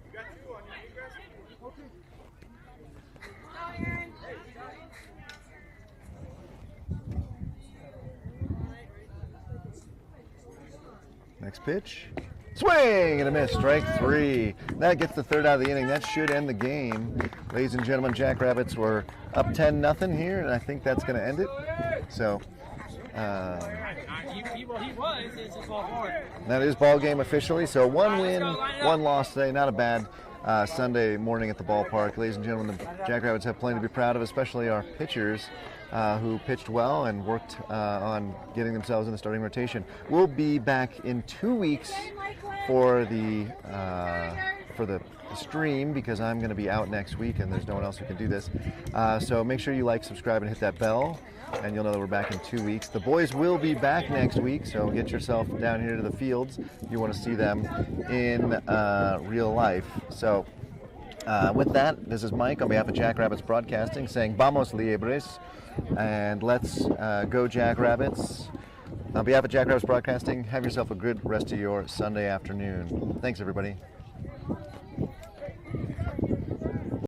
Next pitch. Swing and a miss, strike 3. That gets the third out of the inning. That should end the game. Ladies and gentlemen, Jackrabbits were up 10-0 here, and I think that's going to end it. So, He was. It's just all hard. that is ball game officially. So 1 win, 1 loss today. Not a bad Sunday morning at the ballpark. Ladies and gentlemen, the Jackrabbits have plenty to be proud of, especially our pitchers who pitched well and worked on getting themselves in the starting rotation. We'll be back in 2 weeks for the stream because I'm going to be out next week and there's no one else who can do this. So make sure you like, subscribe, and hit that bell, and you'll know that we're back in 2 weeks. The boys will be back next week, so get yourself down here to the fields if you want to see them in real life. So with that, this is Mike on behalf of Jackrabbits Broadcasting saying Vamos Liebres, and let's go Jackrabbits. On behalf of Jackrabbits Broadcasting, have yourself a good rest of your Sunday afternoon. Thanks, everybody.